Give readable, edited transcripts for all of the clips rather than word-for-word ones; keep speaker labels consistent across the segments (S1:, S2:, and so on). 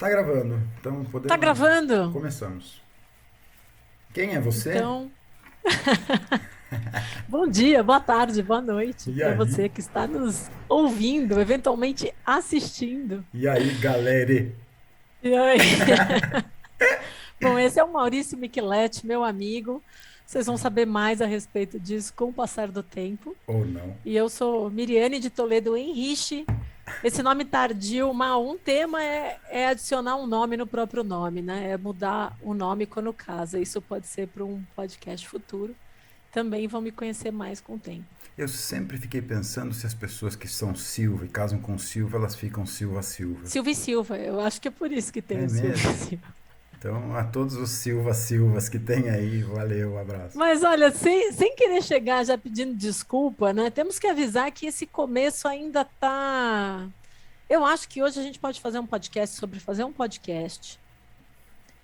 S1: Tá gravando, então
S2: Tá
S1: podemos.
S2: gravando?
S1: Começamos. Quem é você?
S2: Então, bom dia, boa tarde, boa noite
S1: E
S2: para
S1: aí?
S2: você que está nos ouvindo, eventualmente assistindo.
S1: E aí, galera?
S2: E aí? Bom, esse é o Maurício Micheletti, meu amigo. Vocês vão saber mais a respeito disso com o passar do tempo.
S1: Ou não?
S2: E eu sou Miriane de Toledo Henriche. Esse nome tardio, um tema é adicionar um nome no próprio nome, né? É mudar o nome quando casa. Isso pode ser para um podcast futuro. Também vão me conhecer mais com o tempo.
S1: Eu sempre fiquei pensando se as pessoas que são Silva e casam com Silva, elas ficam Silva Silva.
S2: Silva e Silva, eu acho que é por isso que tem
S1: É
S2: o Silva e
S1: mesmo?
S2: Silva.
S1: Então, a todos os Silva Silvas que tem aí, valeu, abraço.
S2: Mas olha, sem querer chegar já pedindo desculpa, né? Temos que avisar que esse começo ainda tá. Eu acho que hoje a gente pode fazer um podcast sobre fazer um podcast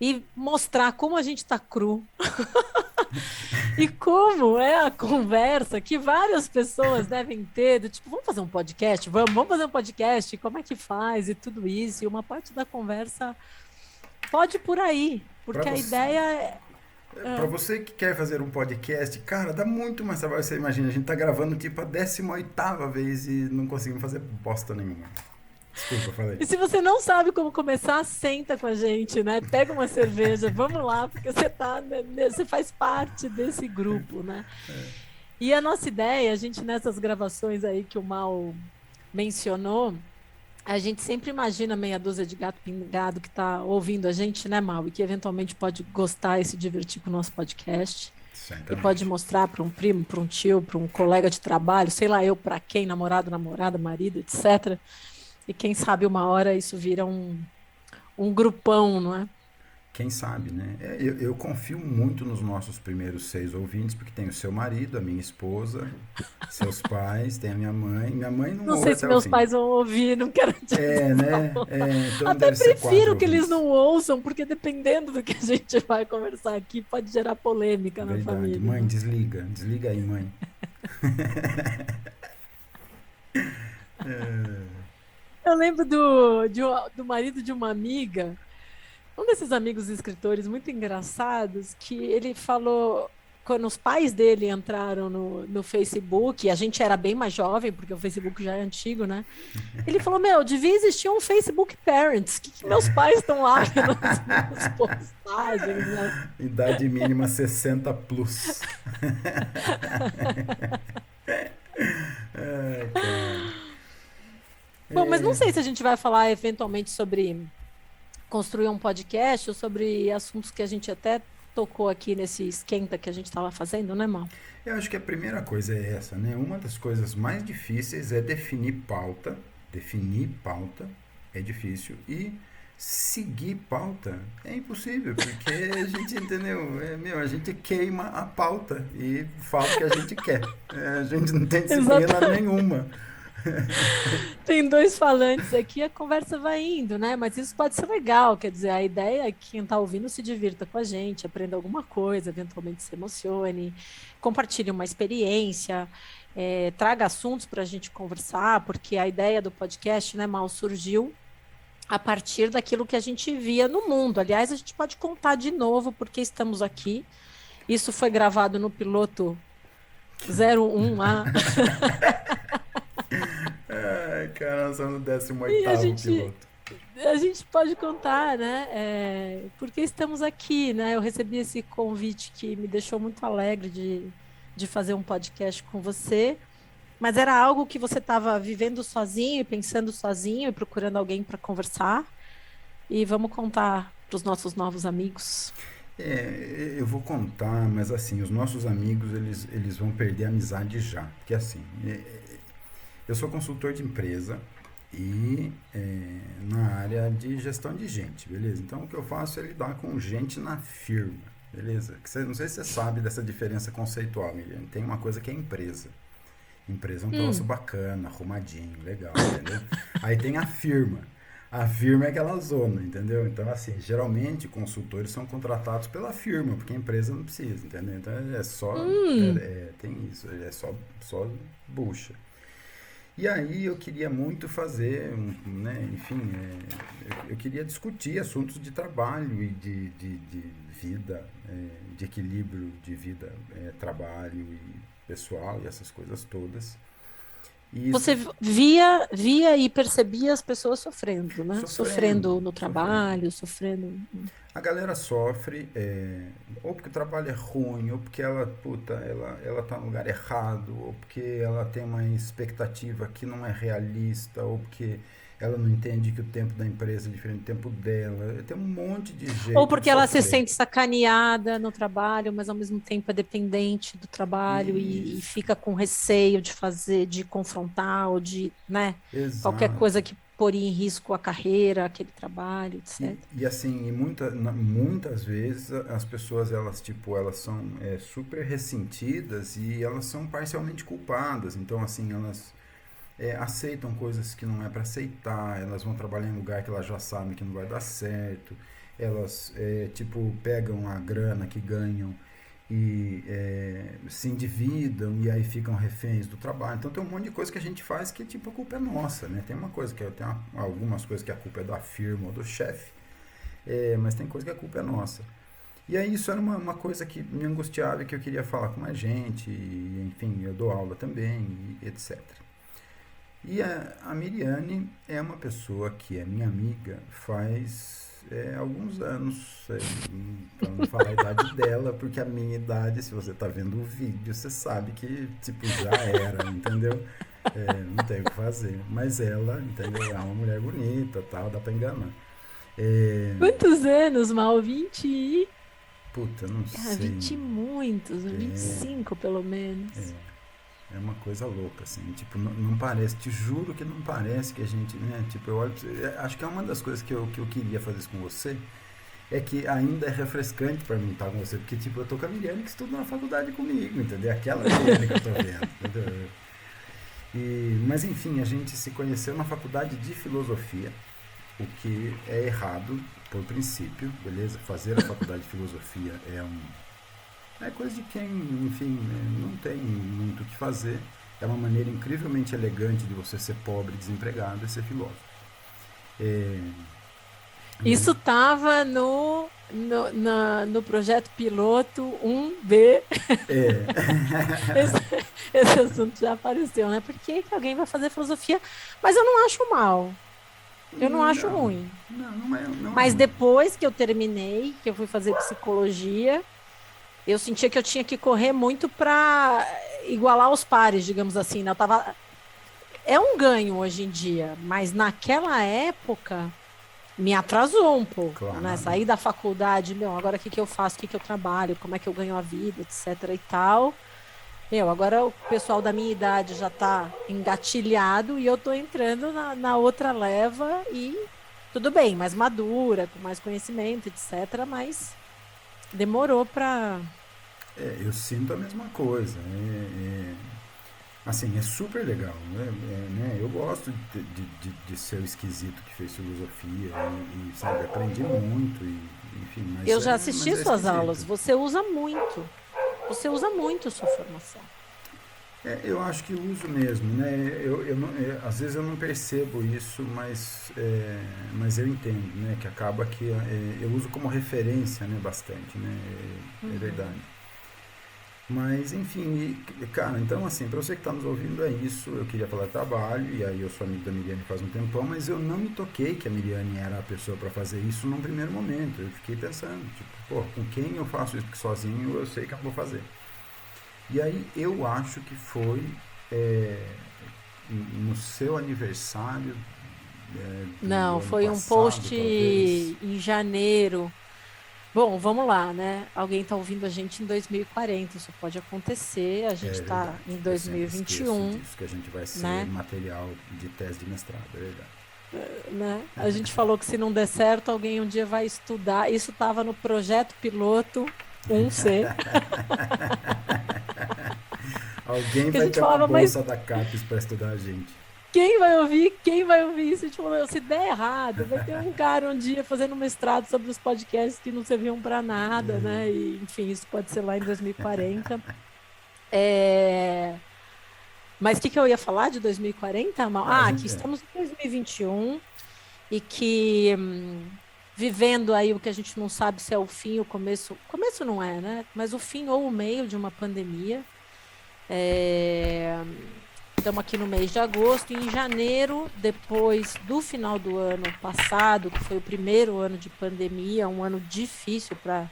S2: e mostrar como a gente está cru e como é a conversa que várias pessoas devem ter, do tipo, vamos fazer um podcast? Vamos fazer um podcast, como é que faz e tudo isso. E uma parte da conversa pode ir por aí,
S1: Pra
S2: porque a
S1: você,
S2: ideia é.
S1: pra
S2: Ah,
S1: você que quer fazer um podcast, cara, dá muito mais trabalho. Você imagina, a gente tá gravando tipo a 18ª vez e não conseguimos fazer bosta nenhuma. Desculpa, falei.
S2: e se você não sabe como começar, senta com a gente, né? Pega uma cerveja, vamos lá, porque você tá, você faz parte desse grupo, né? E a nossa ideia, a gente nessas gravações aí que o Mal mencionou, a gente sempre imagina meia dúzia de gato pingado que está ouvindo a gente, né, Mal? E que eventualmente pode gostar e se divertir com o nosso podcast. E pode
S1: Certamente.
S2: mostrar para um primo, para um tio, para um colega de trabalho, sei lá eu para quem, namorado, namorada, marido, etc. E quem sabe uma hora isso vira um grupão, não é?
S1: Quem sabe, né? Eu confio muito nos nossos primeiros 6 ouvintes, porque tem o seu marido, a minha esposa, seus pais, tem a minha mãe. Minha mãe não
S2: Não
S1: ouve
S2: sei se
S1: até o
S2: meus
S1: fim.
S2: pais vão ouvir, não quero
S1: É, né?
S2: falar.
S1: É, então
S2: Até
S1: deve ser quatro
S2: prefiro que eles
S1: ouvintes.
S2: não ouçam, porque dependendo do que a gente vai conversar aqui, pode gerar polêmica na
S1: Verdade.
S2: família,
S1: Mãe,
S2: né?
S1: desliga. Desliga aí, mãe. É,
S2: Eu lembro do marido de uma amiga, um desses amigos escritores muito engraçados, que ele falou, quando os pais dele entraram no Facebook, e a gente era bem mais jovem, porque o Facebook já é antigo, né? Ele falou: Meu, devia existir um Facebook Parents. Que meus pais estão lá vendo as minhas postagens, né?
S1: idade mínima 60 plus. Ai, cara.
S2: Bom, mas não
S1: É,
S2: sei se a gente vai falar eventualmente sobre construir um podcast ou sobre assuntos que a gente até tocou aqui nesse esquenta que a gente estava fazendo, né, Mal?
S1: eu acho que a primeira coisa é essa, né? Uma das coisas mais difíceis é definir pauta. Definir pauta é difícil e seguir pauta é impossível, porque a gente, entendeu? Meu, a gente queima a pauta e fala o que a gente quer. A gente não tem disciplina
S2: Exatamente.
S1: nenhuma.
S2: Tem dois falantes aqui, a conversa vai indo, né? Mas isso pode ser legal, quer dizer, a ideia é que quem está ouvindo se divirta com a gente, aprenda alguma coisa, eventualmente se emocione, compartilhe uma experiência, traga assuntos para a gente conversar, porque a ideia do podcast, né, Mal, surgiu a partir daquilo que a gente via no mundo. Aliás, a gente pode contar de novo porque estamos aqui. Isso foi gravado no piloto 01A.
S1: Ai, cara, nós somos no décimo
S2: E a
S1: oitavo
S2: gente
S1: piloto.
S2: a gente pode contar, né? Porque estamos aqui, né? Eu recebi esse convite que me deixou muito alegre de fazer um podcast com você, mas era algo que você estava vivendo sozinho e pensando sozinho e procurando alguém para conversar. E vamos contar para os nossos novos amigos.
S1: Eu vou contar, mas assim, os nossos amigos, eles vão perder a amizade já. Porque assim, eu sou consultor de empresa e na área de gestão de gente, beleza? Então o que eu faço é lidar com gente na firma, beleza? Não sei se você sabe dessa diferença conceitual, Miriam. Tem uma coisa que é empresa. Empresa é um troço
S2: Hum,
S1: bacana, arrumadinho, legal, entendeu? Aí tem a firma. A firma é aquela zona, entendeu? Então, assim, geralmente consultores são contratados pela firma, porque a empresa não precisa, entendeu? Então é só.
S2: hum,
S1: Tem isso, é só bucha. E aí eu queria muito fazer, né, enfim, eu queria discutir assuntos de trabalho e de vida, de equilíbrio de vida, trabalho e pessoal e essas coisas todas. E isso
S2: Você via e percebia as pessoas sofrendo, né?
S1: sofrendo,
S2: Sofrendo no
S1: sofrendo.
S2: trabalho, sofrendo.
S1: A galera sofre, ou porque o trabalho é ruim, ou porque ela, puta, ela tá no lugar errado, ou porque ela tem uma expectativa que não é realista, ou porque ela não entende que o tempo da empresa é diferente do tempo dela. Tem um monte de
S2: Ou
S1: jeito de
S2: porque ela se
S1: sofrer.
S2: sente sacaneada no trabalho, mas ao mesmo tempo é dependente do trabalho e
S1: Isso,
S2: fica com receio de fazer, de confrontar, ou de, né, qualquer coisa
S1: exato.
S2: que poria em risco a carreira, aquele trabalho, etc.
S1: E assim, muitas vezes as pessoas elas tipo elas são super ressentidas e elas são parcialmente culpadas. Então assim elas aceitam coisas que não é para aceitar, elas vão trabalhar em lugar que elas já sabem que não vai dar certo, elas tipo pegam a grana que ganham e se endividam e aí ficam reféns do trabalho. Então tem um monte de coisa que a gente faz que tipo a culpa é nossa, né? Tem uma coisa que tem algumas coisas que a culpa é da firma ou do chefe, mas tem coisa que a culpa é nossa. E aí isso era uma coisa que me angustiava e que eu queria falar com mais gente, e, enfim, eu dou aula também, e etc. E a Miriane é uma pessoa que é minha amiga faz alguns anos, para não falar a idade dela, porque a minha idade, se você está vendo o vídeo, você sabe que tipo já era, entendeu? Não tem o que fazer. Mas ela, entendeu? É uma mulher bonita, tal, dá para enganar. É,
S2: Quantos anos, Mal? 20
S1: puta, não
S2: Ah,
S1: sei.
S2: 20 e muitos, 25 pelo menos.
S1: É uma coisa louca, assim, tipo, não parece, te juro que não parece que a gente, né, tipo, eu olho, acho que é uma das coisas que eu queria fazer isso com você, é que ainda é refrescante pra mim estar com você, porque, tipo, eu tô com a Miriane que estuda na faculdade comigo, entendeu? Aquela Miriane que eu tô vendo, entendeu? Mas, enfim, a gente se conheceu na faculdade de filosofia, o que é errado por princípio, beleza? Fazer a faculdade de filosofia é coisa de quem, enfim, não tem muito o que fazer. É uma maneira incrivelmente elegante de você ser pobre, desempregado e ser filósofo. É, e
S2: Isso
S1: aí,
S2: estava no projeto piloto 1B.
S1: é,
S2: Esse, esse assunto já apareceu, né? Por que que alguém vai fazer filosofia? Mas eu não acho mal, eu não acho
S1: não,
S2: ruim.
S1: não é
S2: Mas
S1: ruim.
S2: depois que eu terminei, que eu fui fazer psicologia, eu sentia que eu tinha que correr muito para igualar os pares, digamos assim, né? É um ganho hoje em dia, mas naquela época me atrasou um pouco, né?
S1: Claro.
S2: Saí da faculdade, meu, agora o que que eu faço, o que que eu trabalho, como é que eu ganho a vida, etc e tal. Meu, agora o pessoal da minha idade já está engatilhado e eu estou entrando na outra leva e tudo bem, mais madura, com mais conhecimento, etc. Mas demorou para.
S1: Eu sinto a mesma coisa. Assim, é super legal, né? Eu gosto de ser o esquisito que fez filosofia sabe, aprendi muito, enfim,
S2: Eu já assisti
S1: mas é
S2: suas
S1: esquisito.
S2: aulas, você usa muito. Você usa muito sua formação.
S1: Eu acho que uso mesmo, né? Às vezes eu não percebo isso, mas eu entendo, né? Que acaba que eu uso como referência, né? Bastante, né? É verdade.
S2: Uhum.
S1: Mas, enfim, cara, então assim, para você que está nos ouvindo é isso. Eu queria falar de trabalho, e aí eu sou amigo da Miriane faz um tempão, mas eu não me toquei que a Miriane era a pessoa para fazer isso num primeiro momento. Eu fiquei pensando, tipo, pô, com quem eu faço isso? Porque sozinho eu sei que eu vou fazer. E aí eu acho que foi é, no seu aniversário do
S2: Não,
S1: ano
S2: foi um
S1: passado,
S2: post
S1: talvez.
S2: em janeiro. Bom, vamos lá, né? Alguém está ouvindo a gente em 2040, isso pode acontecer. A gente
S1: É
S2: está
S1: verdade.
S2: em
S1: Eu sempre esqueço
S2: 2021,
S1: disso, que a gente vai ser
S2: né?
S1: material de tese de mestrado, é verdade.
S2: Né? A gente falou que se não der certo, alguém um dia vai estudar. Isso estava no projeto piloto 1C,
S1: Alguém
S2: que a
S1: vai
S2: gente
S1: ter uma
S2: falava, mas
S1: bolsa da CAPES para estudar a gente.
S2: quem vai ouvir? Quem vai ouvir isso? A gente falou, se der errado, vai ter um cara um dia fazendo um mestrado sobre os podcasts que não serviam para nada, né? E, enfim, isso pode ser lá em 2040. É... Mas o que eu ia falar de 2040, Mal?
S1: A
S2: Que
S1: gente,
S2: estamos em 2021 e que vivendo aí o que a gente não sabe se é o fim, o começo. Começo não é, né? Mas o fim ou o meio de uma pandemia. Estamos aqui no mês de agosto, e em janeiro, depois do final do ano passado, que foi o primeiro ano de pandemia, um ano difícil para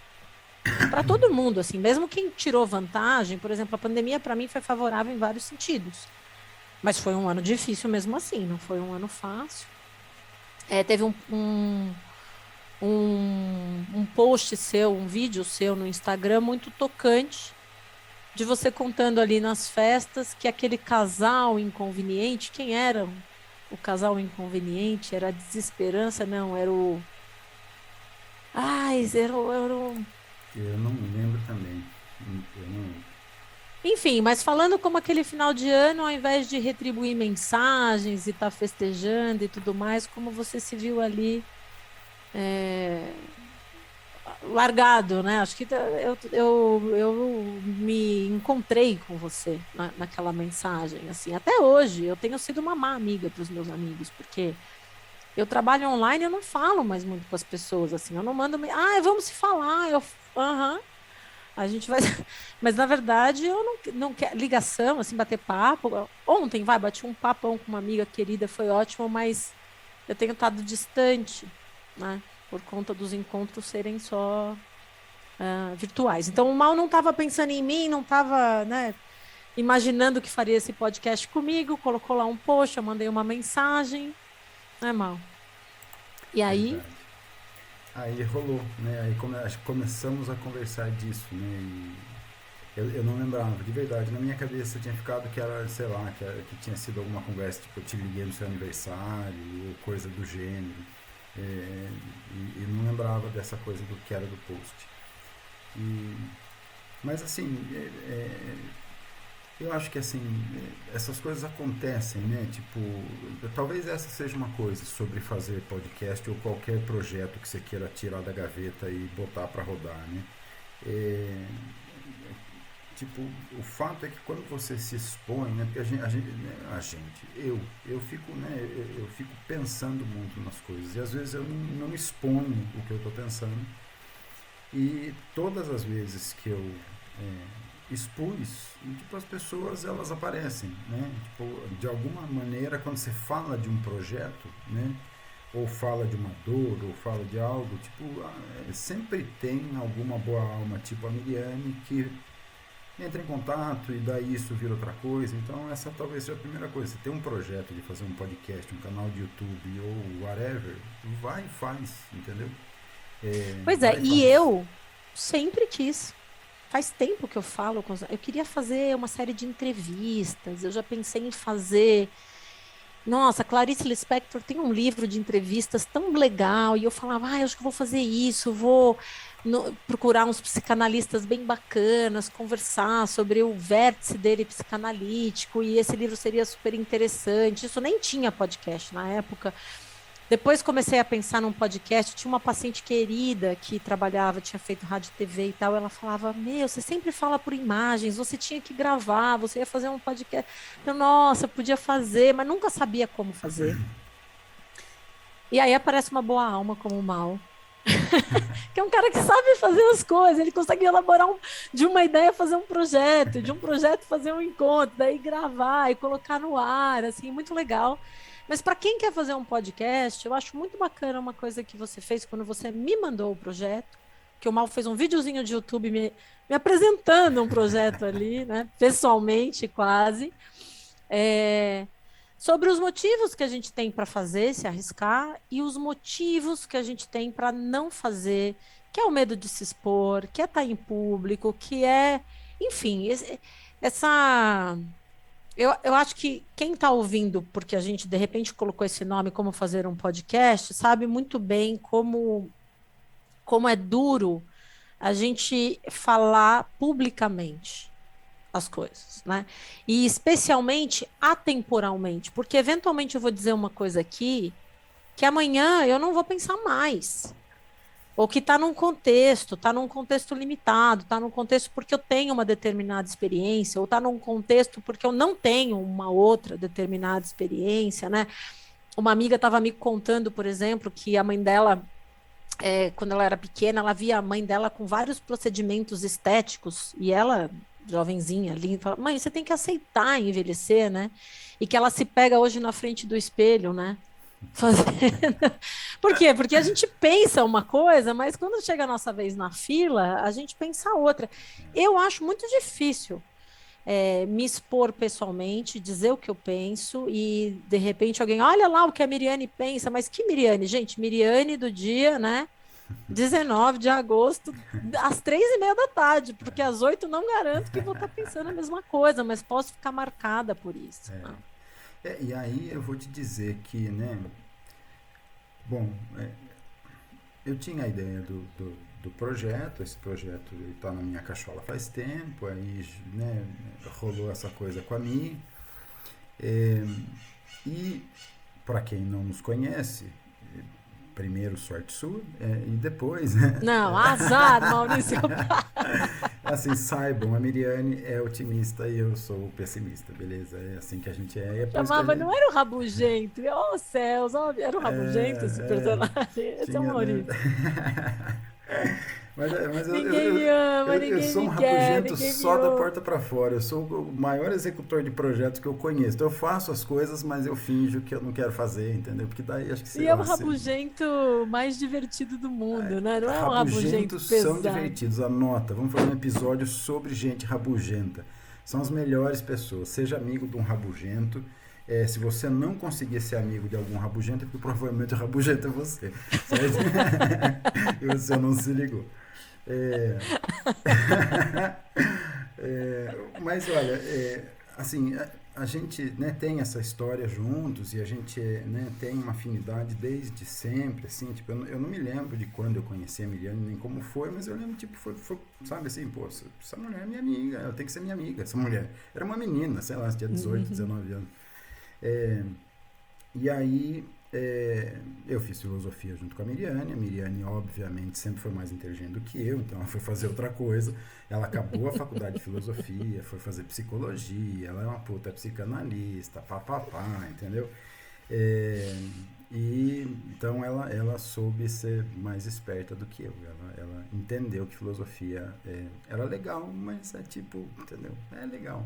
S2: todo mundo, assim, mesmo quem tirou vantagem, por exemplo, a pandemia para mim foi favorável em vários sentidos, mas foi um ano difícil mesmo assim, não foi um ano fácil. Teve um post seu, um vídeo seu no Instagram muito tocante, de você contando ali nas festas que aquele casal inconveniente, quem era o casal inconveniente? Era a Desesperança? Não, era o. Ai, era o.
S1: eu não lembro também. Eu não,
S2: Enfim, mas falando como aquele final de ano, ao invés de retribuir mensagens e estar festejando e tudo mais, como você se viu ali largado, né? Acho que eu me encontrei com você naquela mensagem, assim. Até hoje, eu tenho sido uma má amiga para os meus amigos, porque eu trabalho online, eu não falo mais muito com as pessoas, assim. Eu não mando, vamos se falar. Aham. A gente vai. Mas na verdade, eu não quero ligação, assim, bater papo. Ontem, bati um papão com uma amiga querida, foi ótimo, mas eu tenho estado distante, né? Por conta dos encontros serem só virtuais. Então, o Mal não estava pensando em mim, não estava, né, imaginando que faria esse podcast comigo, colocou lá um post, eu mandei uma mensagem, né, Mal? E aí,
S1: verdade. Aí rolou, né? Aí acho que começamos a conversar disso, né? E eu não lembrava, de verdade. Na minha cabeça tinha ficado que era, sei lá, que tinha sido alguma conversa, tipo, eu te liguei no seu aniversário, ou coisa do gênero. E não lembrava dessa coisa do que era do post. E, mas assim, eu acho que assim, essas coisas acontecem, né? Tipo, talvez essa seja uma coisa sobre fazer podcast ou qualquer projeto que você queira tirar da gaveta e botar para rodar, né? É, tipo, o fato é que quando você se expõe, né? Porque eu fico, né? Eu fico pensando muito nas coisas e às vezes eu não exponho o que eu estou pensando. E todas as vezes que eu expus, tipo, as pessoas elas aparecem, né? Tipo, de alguma maneira, quando você fala de um projeto, né? Ou fala de uma dor, ou fala de algo, tipo, sempre tem alguma boa alma, tipo a Miriane, que entra em contato e daí isso vira outra coisa. Então essa talvez seja a primeira coisa. Você tem um projeto de fazer um podcast, um canal de YouTube ou whatever, vai e faz, entendeu?
S2: pois é,
S1: Vai e
S2: e
S1: faz.
S2: eu sempre quis. Faz tempo que eu falo eu queria fazer uma série de entrevistas, eu já pensei em fazer. Nossa, Clarice Lispector tem um livro de entrevistas tão legal, e eu falava, acho que eu vou fazer isso, vou procurar uns psicanalistas bem bacanas, conversar sobre o vértice dele psicanalítico, e esse livro seria super interessante. Isso nem tinha podcast na época. Depois comecei a pensar num podcast, tinha uma paciente querida que trabalhava, tinha feito rádio e TV e tal, ela falava, você sempre fala por imagens, você tinha que gravar, você ia fazer um podcast. Nossa, podia fazer, mas nunca sabia como fazer. E aí aparece uma boa alma como o Mal, que é um cara que sabe fazer as coisas, ele consegue elaborar de uma ideia fazer um projeto, de um projeto fazer um encontro, daí gravar e colocar no ar, assim, muito legal. Mas para quem quer fazer um podcast, eu acho muito bacana uma coisa que você fez quando você me mandou o projeto, que o Mal fez um videozinho de YouTube me apresentando um projeto ali, né, pessoalmente quase, é, sobre os motivos que a gente tem para fazer, se arriscar, e os motivos que a gente tem para não fazer, que é o medo de se expor, que é estar em público, que é, enfim, essa. Eu acho que quem está ouvindo, porque a gente de repente colocou esse nome, como fazer um podcast, sabe muito bem como é duro a gente falar publicamente as coisas, né? E especialmente atemporalmente, porque eventualmente eu vou dizer uma coisa aqui que amanhã eu não vou pensar mais. ou que está num contexto limitado, está num contexto porque eu tenho uma determinada experiência, ou está num contexto porque eu não tenho uma outra determinada experiência, né? Uma amiga estava me contando, por exemplo, que a mãe dela, quando ela era pequena, ela via a mãe dela com vários procedimentos estéticos, e ela, jovenzinha ali, fala, mãe, você tem que aceitar envelhecer, né? E que ela se pega hoje na frente do espelho, né? Fazendo. Por quê? Porque a gente pensa uma coisa, mas quando chega a nossa vez na fila, a gente pensa outra. Eu acho muito difícil me expor pessoalmente, dizer o que eu penso e de repente alguém, olha lá o que a Miriane pensa, mas que Miriane? Gente, Miriane do dia, né? 19 de agosto, às 3:30 da tarde, porque às 8 não garanto que vou estar pensando a mesma coisa, mas posso ficar marcada por isso. Né?
S1: E aí eu vou te dizer que, né, bom, eu tinha a ideia do projeto, esse projeto está na minha cachola faz tempo, aí, né, rolou essa coisa com a Mi, e para quem não nos conhece, primeiro sorte sua, e depois, né,
S2: Não, azar, Maurício.
S1: assim, saibam, a Miriane é otimista e eu sou pessimista, beleza? É assim que a gente é, e é por isso que a
S2: Chamava,
S1: gente
S2: não era o Rabugento. Oh, céus, ó, era o Rabugento esse personagem. Esse é o
S1: tinha, né?
S2: Maurício.
S1: Mas
S2: Ninguém me ama,
S1: eu
S2: ninguém
S1: sou um
S2: me quer,
S1: rabugento
S2: ninguém me
S1: só da
S2: ouve.
S1: porta para fora. Eu sou o maior executor de projetos que eu conheço. Então eu faço as coisas, mas eu finjo que eu não quero fazer, entendeu? Porque daí acho que,
S2: E
S1: sei
S2: é o
S1: lá, se,
S2: rabugento mais divertido do mundo, né? Não é um rabugento
S1: rabugentos são
S2: pesado.
S1: divertidos. Anota, vamos fazer um episódio sobre gente rabugenta. São as melhores pessoas. Seja amigo de um rabugento. Se você não conseguir ser amigo de algum rabugento, é porque provavelmente o rabugento é você. Certo? E você não se ligou. É, mas olha, assim, a gente, né, tem essa história juntos e a gente, né, tem uma afinidade desde sempre, assim, tipo, eu não me lembro de quando eu conheci a Miriane, nem como foi, mas eu lembro, tipo, foi sabe assim, pô, essa mulher é minha amiga, ela tem que ser minha amiga, essa mulher. Era uma menina, sei lá, tinha 18,
S2: Uhum.
S1: 19 anos. É, e aí eu fiz filosofia junto com a Miriane obviamente sempre foi mais inteligente do que eu, então ela foi fazer outra coisa, ela acabou a faculdade de filosofia, foi fazer psicologia, ela é uma puta psicanalista, papapá, entendeu? É, e então ela soube ser mais esperta do que eu, ela entendeu que filosofia era legal, mas é tipo, entendeu? É legal.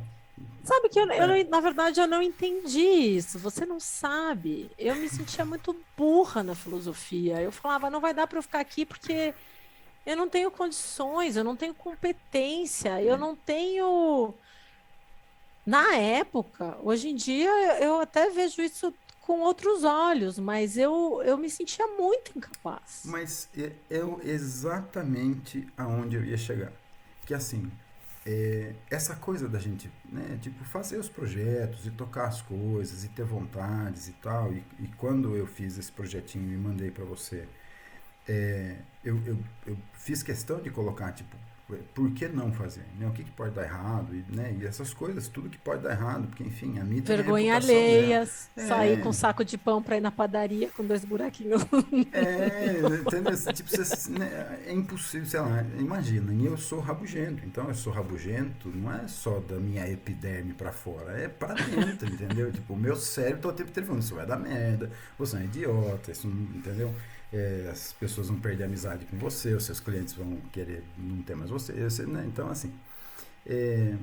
S2: Sabe que
S1: É,
S2: na verdade, eu não entendi isso. Você não sabe. Eu me sentia muito burra na filosofia. Eu falava, não vai dar para eu ficar aqui porque eu não tenho condições, eu não tenho competência, eu não tenho. Na época, hoje em dia, eu até vejo isso com outros olhos, mas eu me sentia muito incapaz.
S1: mas exatamente aonde eu ia chegar. Que assim, essa coisa da gente, né, tipo, fazer os projetos e tocar as coisas e ter vontades e tal, e quando eu fiz esse projetinho e mandei para você, é, eu fiz questão de colocar, tipo, por que não fazer? Né? O que, que pode dar errado? E essas coisas, tudo que pode dar errado, porque, enfim, a Mi tem a
S2: Vergonha
S1: reputação dela.
S2: alheia, sair
S1: É,
S2: com um saco de pão para ir na padaria com dois buraquinhos.
S1: entendeu? Tipo, você, né, é impossível, sei lá, imagina, e eu sou rabugento, então eu sou rabugento não é só da minha epiderme pra fora, é pra dentro, entendeu? Tipo, o meu cérebro tá o tempo inteiro falando, isso vai dar merda, você é um idiota, isso não, entendeu? As pessoas vão perder a amizade com você, os seus clientes vão querer não ter mais você, né? Então, assim, é,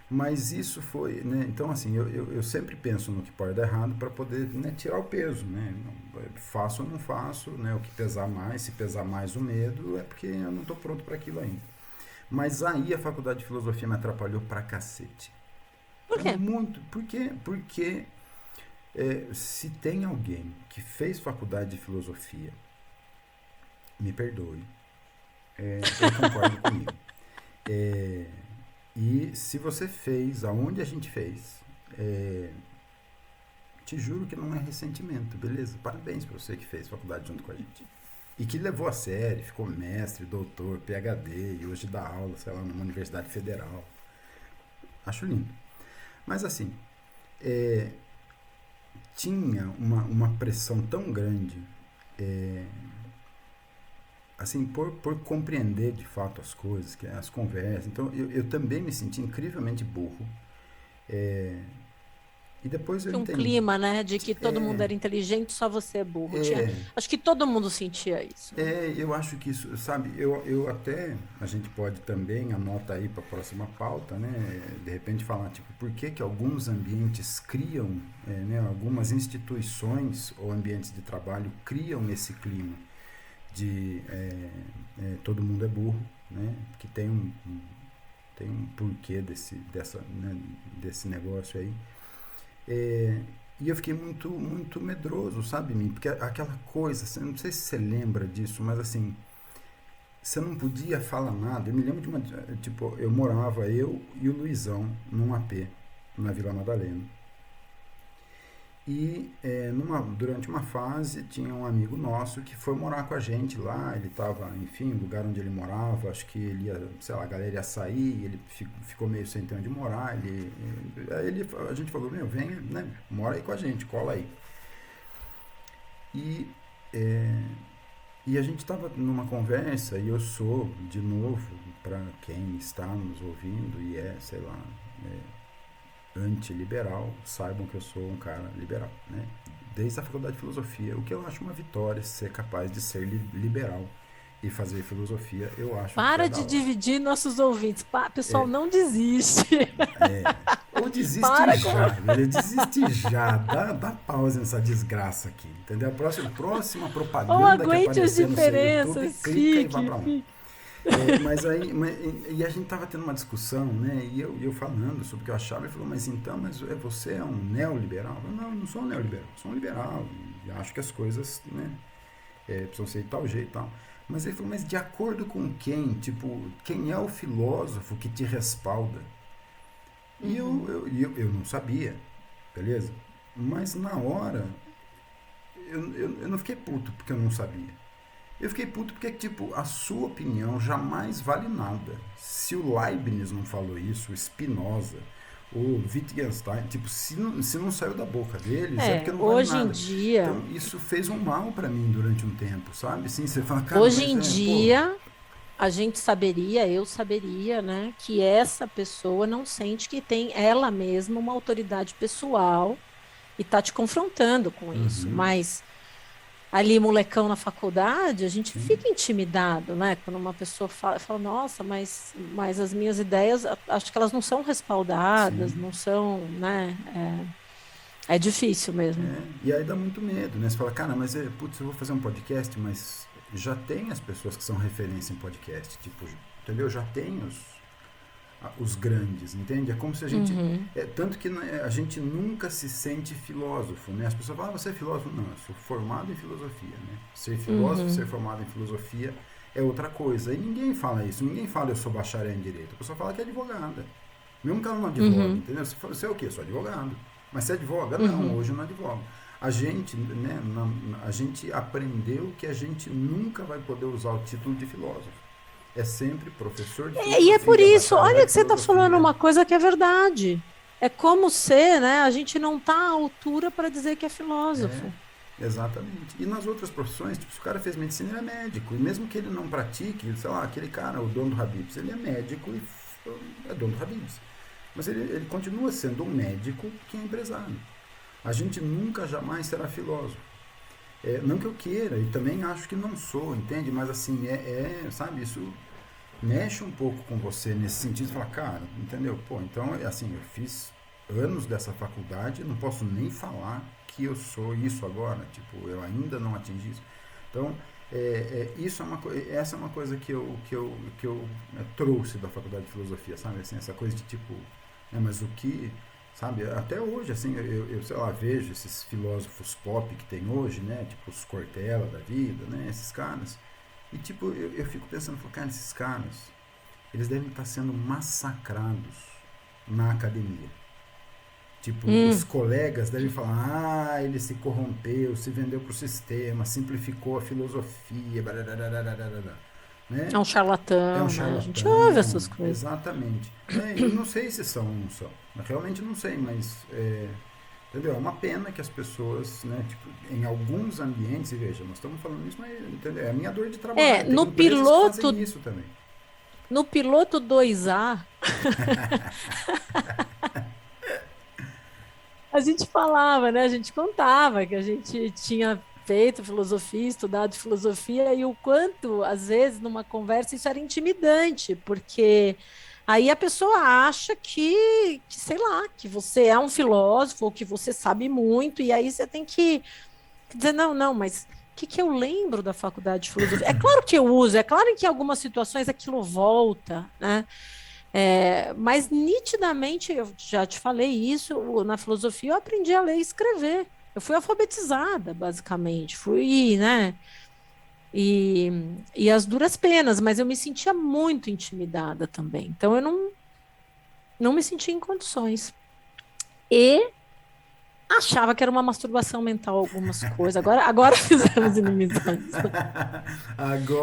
S1: mas isso foi, né? Então, assim, eu sempre penso no que pode dar errado para poder, né, tirar o peso, né? Faço ou não faço, né? O que pesar mais, se pesar mais o medo, é porque eu não estou pronto para aquilo ainda. Mas aí a faculdade de filosofia me atrapalhou pra cacete.
S2: Por
S1: É
S2: quê?
S1: muito. Por quê? Porque se tem alguém que fez faculdade de filosofia, me perdoe, ele concorda comigo. É, e se você fez aonde a gente fez, é, te juro que não é ressentimento, beleza? Parabéns pra você que fez faculdade junto com a gente. E que levou a sério, ficou mestre, doutor, PhD e hoje dá aula, sei lá, numa universidade federal. Acho lindo. Mas assim, é, tinha uma pressão tão grande é, assim, por compreender de fato as coisas, que é as conversas. Então, eu também me senti incrivelmente burro. É, e depois eu
S2: Tinha um
S1: entendi.
S2: clima, né, de que todo mundo
S1: É,
S2: era inteligente, só você é burro.
S1: é,
S2: Acho que todo mundo sentia isso, né?
S1: eu acho que isso, sabe, eu até, a gente pode também, anota aí para a próxima pauta, né, de repente falar, tipo, por que que alguns ambientes criam, né, algumas instituições ou ambientes de trabalho criam esse clima de todo mundo é burro, né, que tem um porquê né, desse negócio aí. É, e eu fiquei muito medroso, sabe, mim? Porque aquela coisa, não sei se você lembra disso, mas assim, você não podia falar nada. Eu me lembro de uma. Tipo, eu morava, eu e o Luizão, num AP, na Vila Madalena. E durante uma fase tinha um amigo nosso que foi morar com a gente lá. Ele estava, enfim, o lugar onde ele morava, acho que ele ia, sei lá, a galera ia sair, ele ficou meio sem ter onde morar. A gente falou: meu, vem, né, mora aí com a gente, cola aí. E, é, e a gente estava numa conversa, e eu sou, de novo, para quem está nos ouvindo e sei lá, antiliberal, saibam que eu sou um cara liberal, né? Desde a faculdade de filosofia, o que eu acho uma vitória, ser capaz de ser liberal e fazer filosofia, eu acho que é
S2: Para
S1: da
S2: de
S1: hora.
S2: dividir nossos ouvintes. Pessoal, não desiste.
S1: Ou desiste
S2: Para com.
S1: já, velho, desiste já, dá pausa nessa desgraça aqui, entendeu? A próxima
S2: Ou
S1: propaganda que
S2: aguente as
S1: aparecer no seu YouTube,
S2: diferenças.
S1: clica e vá pra lá.
S2: Fique.
S1: E a gente tava tendo uma discussão, né? E eu falando sobre o que eu achava, ele falou: mas então, você é um neoliberal? Eu não sou um neoliberal, sou um liberal. E acho que as coisas, né, precisam ser de tal jeito e tal. Mas ele falou: mas de acordo com quem? Tipo, quem é o filósofo que te respalda? E
S2: Uhum.
S1: eu não sabia, beleza? Mas na hora, eu não fiquei puto porque eu não sabia. Eu fiquei puto porque, tipo, a sua opinião jamais vale nada. Se o Leibniz não falou isso, o Spinoza, o Wittgenstein, tipo, se não saiu da boca deles, é porque não vale
S2: Hoje em
S1: nada.
S2: dia,
S1: Então, isso fez um mal pra mim durante um tempo, sabe? Sim, você fala: cara,
S2: hoje
S1: mas
S2: em
S1: pô,
S2: dia, a gente saberia, eu saberia, né, que essa pessoa não sente que tem ela mesma uma autoridade pessoal e está te confrontando com isso.
S1: uhum,
S2: Mas ali, molecão na faculdade, a gente
S1: sim,
S2: fica intimidado, né? Quando uma pessoa fala, nossa, mas as minhas ideias, acho que elas não são respaldadas,
S1: sim.
S2: não são, né? É difícil mesmo.
S1: E aí dá muito medo, né? Você fala: cara, mas putz, eu vou fazer um podcast, mas já tem as pessoas que são referência em podcast, tipo, entendeu? Já tem os grandes, entende? É como se a gente.
S2: Uhum,
S1: Tanto que né, a gente nunca se sente filósofo, né? As pessoas falam: você é filósofo? Não, eu sou formado em filosofia, né? Ser filósofo, ser
S2: uhum,
S1: formado em filosofia é outra coisa. E ninguém fala isso, ninguém fala: eu sou bacharel em direito. A pessoa fala que é advogada. Mesmo que ela não advogue,
S2: uhum,
S1: entendeu? Você é o quê? Eu sou advogado. Mas você advoga? Não,
S2: uhum.
S1: hoje eu não advogo. A gente, né, a gente aprendeu que a gente nunca vai poder usar o título de filósofo. É sempre professor de
S2: E é por
S1: filosofia,
S2: isso,
S1: bacharel
S2: olha
S1: de
S2: que você está falando
S1: filosofia.
S2: uma coisa que é verdade. É como ser, né? A gente não está à altura para dizer que é
S1: É,
S2: filósofo.
S1: exatamente. E nas outras profissões, tipo, se o cara fez medicina, ele é médico. E mesmo que ele não pratique, sei lá, aquele cara, o dono do Habib's, ele é médico e é dono do Habib's. Mas ele continua sendo um médico que é empresário. A gente nunca, jamais será filósofo. Não que eu queira, e também acho que não sou, entende? Mas assim, sabe, isso mexe um pouco com você nesse sentido, de falar: cara, entendeu? Pô, então, assim, eu fiz anos dessa faculdade, não posso nem falar que eu sou isso agora, tipo, eu ainda não atingi isso. Então, isso essa é uma coisa que eu trouxe da faculdade de filosofia, sabe? Assim, essa coisa de tipo, mas o que, sabe? Até hoje, assim, eu sei lá, vejo esses filósofos pop que tem hoje, né? Tipo os Cortella da vida, né? Esses caras. E tipo, eu fico pensando, cara, esses caras, eles devem estar sendo massacrados na academia. Tipo, os
S2: Hum,
S1: colegas devem falar: ele se corrompeu, se vendeu para o sistema, simplificou a filosofia, né?
S2: é um
S1: É um
S2: charlatão, né? A gente ouve
S1: charlatão,
S2: essas coisas.
S1: exatamente. E não sei se são ou não são. Realmente não sei, mas Entendeu? É uma pena que as pessoas, né, tipo, em alguns ambientes, e veja, nós estamos falando isso, mas entendeu? É a minha dor de
S2: É,
S1: trabalho. Tem
S2: no
S1: empresas que
S2: piloto,
S1: fazem isso também.
S2: no piloto 2A, a gente falava, né? A gente contava que a gente tinha feito filosofia, estudado filosofia, e o quanto, às vezes, numa conversa, isso era intimidante, porque aí a pessoa acha sei lá, que você é um filósofo, ou que você sabe muito, e aí você tem que dizer, não, não, mas que eu lembro da faculdade de filosofia? É claro que eu uso, é claro que em algumas situações aquilo volta, né? É, mas nitidamente, eu já te falei isso, na filosofia eu aprendi a ler e escrever. Eu fui alfabetizada, basicamente. Fui, né? E, e as duras penas, mas eu me sentia muito intimidada também. Então eu não me sentia em condições. E achava que era uma masturbação mental algumas coisas. Agora fizemos inimizades.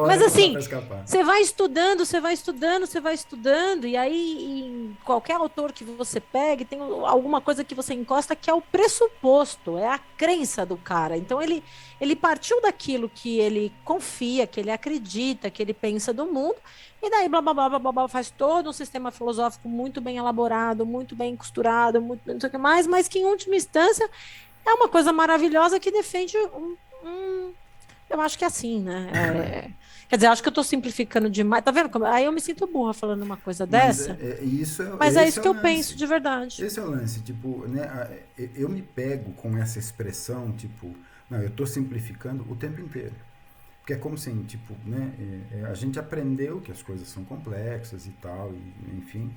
S2: Mas
S1: Agora não dá
S2: assim,
S1: para escapar.
S2: você vai estudando, você vai estudando, você vai estudando, e aí em qualquer autor que você pegue, tem alguma coisa que você encosta que é o pressuposto, é a crença do cara. Então ele partiu daquilo que ele confia, que ele acredita, que ele pensa do mundo, e daí blá blá blá blá blá, blá faz todo um sistema filosófico muito bem elaborado, muito bem costurado, muito não sei o que mais, mas que em última instância é uma coisa maravilhosa que defende eu acho que é assim, né? Quer dizer, acho que eu estou simplificando demais. Tá vendo? Aí eu me sinto burra falando uma coisa
S1: Mas
S2: dessa, mas é
S1: esse
S2: isso
S1: é
S2: que
S1: o
S2: eu penso
S1: lance.
S2: de verdade.
S1: Esse é o lance, tipo, né, eu me pego com essa expressão, tipo, não, eu estou simplificando o tempo inteiro. Porque é como assim, tipo, né, a gente aprendeu que as coisas são complexas e tal, e, enfim.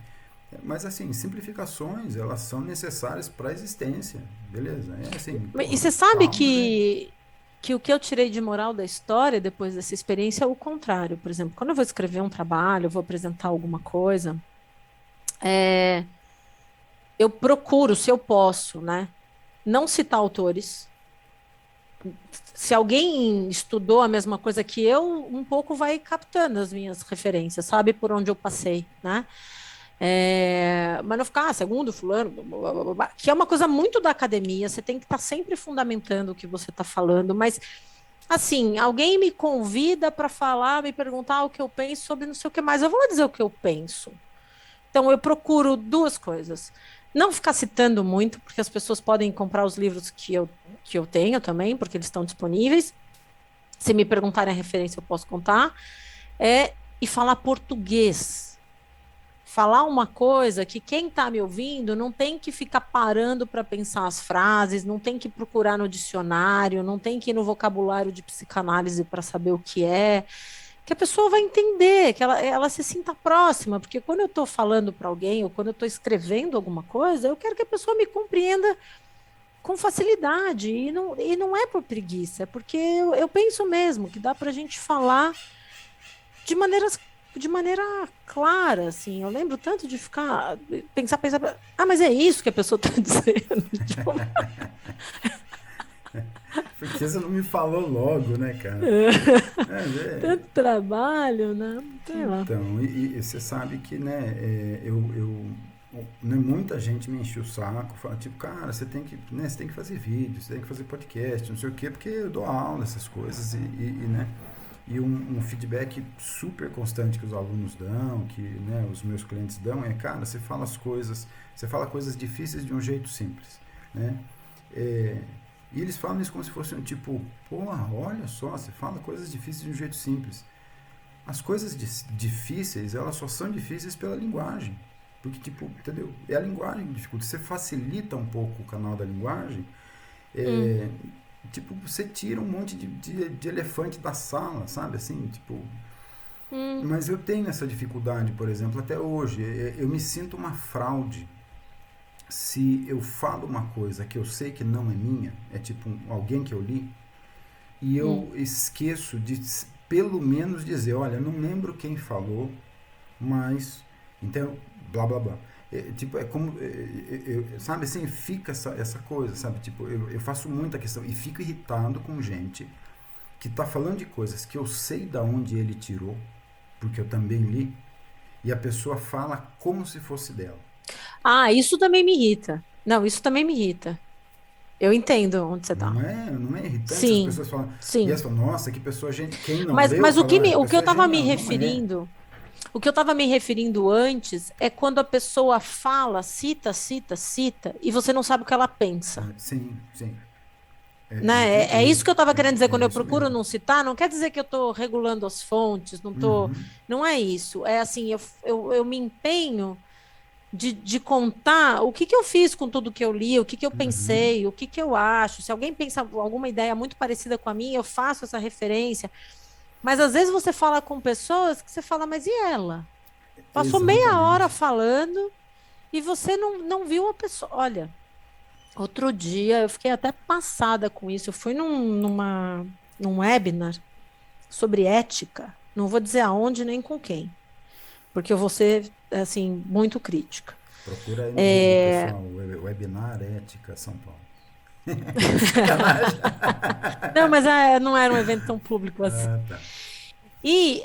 S1: Mas assim, simplificações, elas são necessárias para a existência, beleza? É assim,
S2: E
S1: porra,
S2: você sabe
S1: calma, né?
S2: que o que eu tirei de moral da história depois dessa experiência é o contrário. Por exemplo, quando eu vou escrever um trabalho, eu vou apresentar alguma coisa, é, eu procuro, se eu posso, né, não citar autores. Se alguém estudou a mesma coisa que eu, um pouco vai captando as minhas referências, sabe por onde eu passei, né? Mas não ficar, segundo fulano, blá, blá, blá, blá, que é uma coisa muito da academia, você tem que estar sempre fundamentando o que você está falando, mas assim, alguém me convida para falar, me perguntar o que eu penso sobre não sei o que mais, eu vou lá dizer o que eu penso. Então eu procuro duas coisas. Não ficar citando muito, porque as pessoas podem comprar os livros que eu tenho também, porque eles estão disponíveis. Se me perguntarem a referência, eu posso contar. E falar português. Falar uma coisa que quem está me ouvindo não tem que ficar parando para pensar as frases, não tem que procurar no dicionário, não tem que ir no vocabulário de psicanálise para saber o que a pessoa vai entender, que ela se sinta próxima, porque quando eu estou falando para alguém ou quando eu estou escrevendo alguma coisa, eu quero que a pessoa me compreenda com facilidade, e não é por preguiça, é porque eu penso mesmo que dá para a gente falar de maneiras de maneira clara, assim. Eu lembro tanto de ficar pensar, mas é isso que a pessoa está dizendo. Tipo,
S1: Porque você não me falou logo, né, cara?
S2: tanto trabalho, né? Sei lá.
S1: Então, e você sabe que, né, né, muita gente me enche o saco, fala, tipo, cara, você tem que fazer vídeo, você tem que fazer podcast, não sei o quê, porque eu dou aula, essas coisas, né, e um feedback super constante que os alunos dão, que, né, os meus clientes dão, é, cara, você fala coisas difíceis de um jeito simples, né, é, e eles falam isso como se fosse um tipo, porra, olha só, você fala coisas difíceis de um jeito simples. As coisas difíceis, elas só são difíceis pela linguagem. Porque, tipo, entendeu? É a linguagem que dificulta. Você facilita um pouco o canal da linguagem,
S2: Hum,
S1: é, tipo, você tira um monte de elefante da sala, sabe? Assim, tipo...
S2: hum,
S1: Mas eu tenho essa dificuldade, por exemplo, até hoje. Eu me sinto uma fraude se eu falo uma coisa que eu sei que não é minha, é tipo alguém que eu li, e
S2: hum.
S1: eu esqueço de pelo menos dizer, olha, não lembro quem falou, mas então blá blá blá. Tipo, é como sabe assim, fica essa coisa, sabe, tipo, eu faço muita questão e fico irritado com gente que tá falando de coisas que eu sei da onde ele tirou, porque eu também li, e a pessoa fala como se fosse dela.
S2: Ah, isso também me irrita. Não, isso também me irrita. Eu entendo onde você tá.
S1: Não é irritante? As
S2: Sim,
S1: pessoas falam, e
S2: sim.
S1: elas falam, nossa, que pessoa gente. Quem não
S2: Mas,
S1: leu
S2: mas
S1: fala, "Ah, a
S2: o que eu
S1: pessoa é
S2: estava me
S1: genial. Não é.
S2: referindo, o que eu estava me referindo antes é quando a pessoa fala, cita, cita, cita, e você não sabe o que ela pensa.
S1: Sim, sim.
S2: Né? É
S1: Entendi.
S2: isso que eu estava querendo dizer
S1: É
S2: quando eu
S1: isso
S2: procuro
S1: mesmo.
S2: não citar, não quer dizer que eu estou regulando as fontes, não tô,
S1: Uhum,
S2: não é isso. É assim, eu me empenho de contar o que, que eu fiz com tudo que eu li, o que, que eu
S1: uhum.
S2: pensei, o que, que eu acho. Se alguém pensa alguma ideia muito parecida com a minha, eu faço essa referência. Mas às vezes você fala com pessoas que você fala, mas e ela? Passou meia hora
S1: Exatamente.
S2: falando e você não viu a pessoa. Olha, outro dia eu fiquei até passada com isso. Eu fui num webinar sobre ética. Não vou dizer aonde nem com quem, porque eu vou ser assim muito crítica.
S1: Procura aí no Google,
S2: É...
S1: pessoal. Webinar Ética São Paulo. Sacanagem.
S2: Não, mas não era um evento tão público assim.
S1: Ah, tá.
S2: E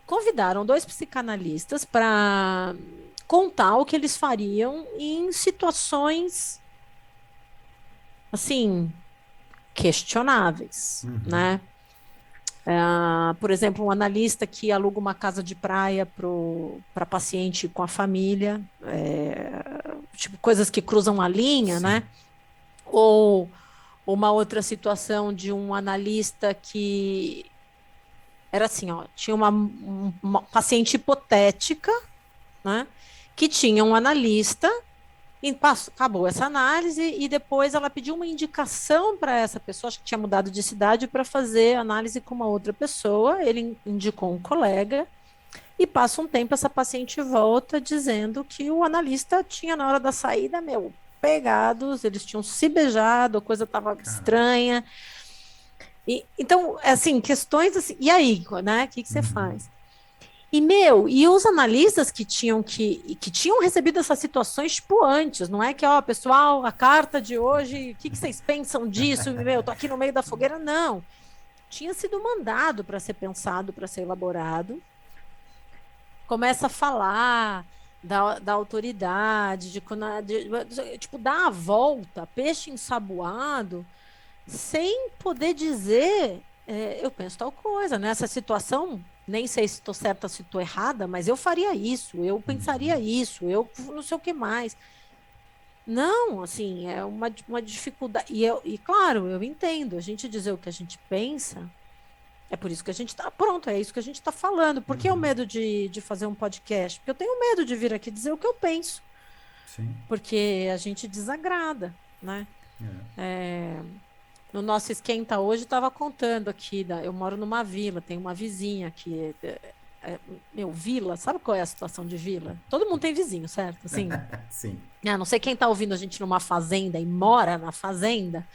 S2: convidaram dois psicanalistas para contar o que eles fariam em situações assim questionáveis,
S1: Uhum.
S2: né? Por exemplo, um analista que aluga uma casa de praia para paciente com a família, tipo coisas que cruzam a linha,
S1: Sim.
S2: né? Ou uma outra situação de um analista que era assim, ó, tinha uma paciente hipotética, né? Que tinha um analista e acabou essa análise e depois ela pediu uma indicação para essa pessoa, acho que tinha mudado de cidade para fazer análise com uma outra pessoa. Ele indicou um colega e passa um tempo essa paciente volta dizendo que o analista tinha na hora da saída, meu, pegados, eles tinham se beijado, a coisa estava
S1: Caraca.
S2: estranha. E, então, assim, questões assim, e aí, né? O que, que você
S1: Uhum.
S2: faz? E, meu, e os analistas que tinham recebido essas situações, tipo, antes, não é que, ó, pessoal, a carta de hoje, o que, que vocês pensam disso? Meu, tô aqui no meio da fogueira. Não. Tinha sido mandado para ser pensado, para ser elaborado. Começa a falar da autoridade, tipo, dá a volta, peixe ensaboado, sem poder dizer, eu penso tal coisa, nessa situação, nem sei se estou certa, se estou errada, mas eu faria isso, eu pensaria isso, eu não sei o que mais. Não, assim, é uma dificuldade. E claro, eu entendo, a gente dizer o que a gente pensa, é por isso que a gente está pronto, é isso que a gente está falando. Por que o
S1: Uhum.
S2: medo de fazer um podcast? Porque eu tenho medo de vir aqui dizer o que eu penso,
S1: Sim.
S2: porque a gente desagrada, né?
S1: É.
S2: É, no nosso esquenta hoje, estava contando aqui, eu moro numa vila, tem uma vizinha que meu, vila, sabe qual é a situação de vila? Todo mundo tem vizinho, certo? Assim,
S1: Sim.
S2: não sei quem está ouvindo a gente numa fazenda e mora na fazenda,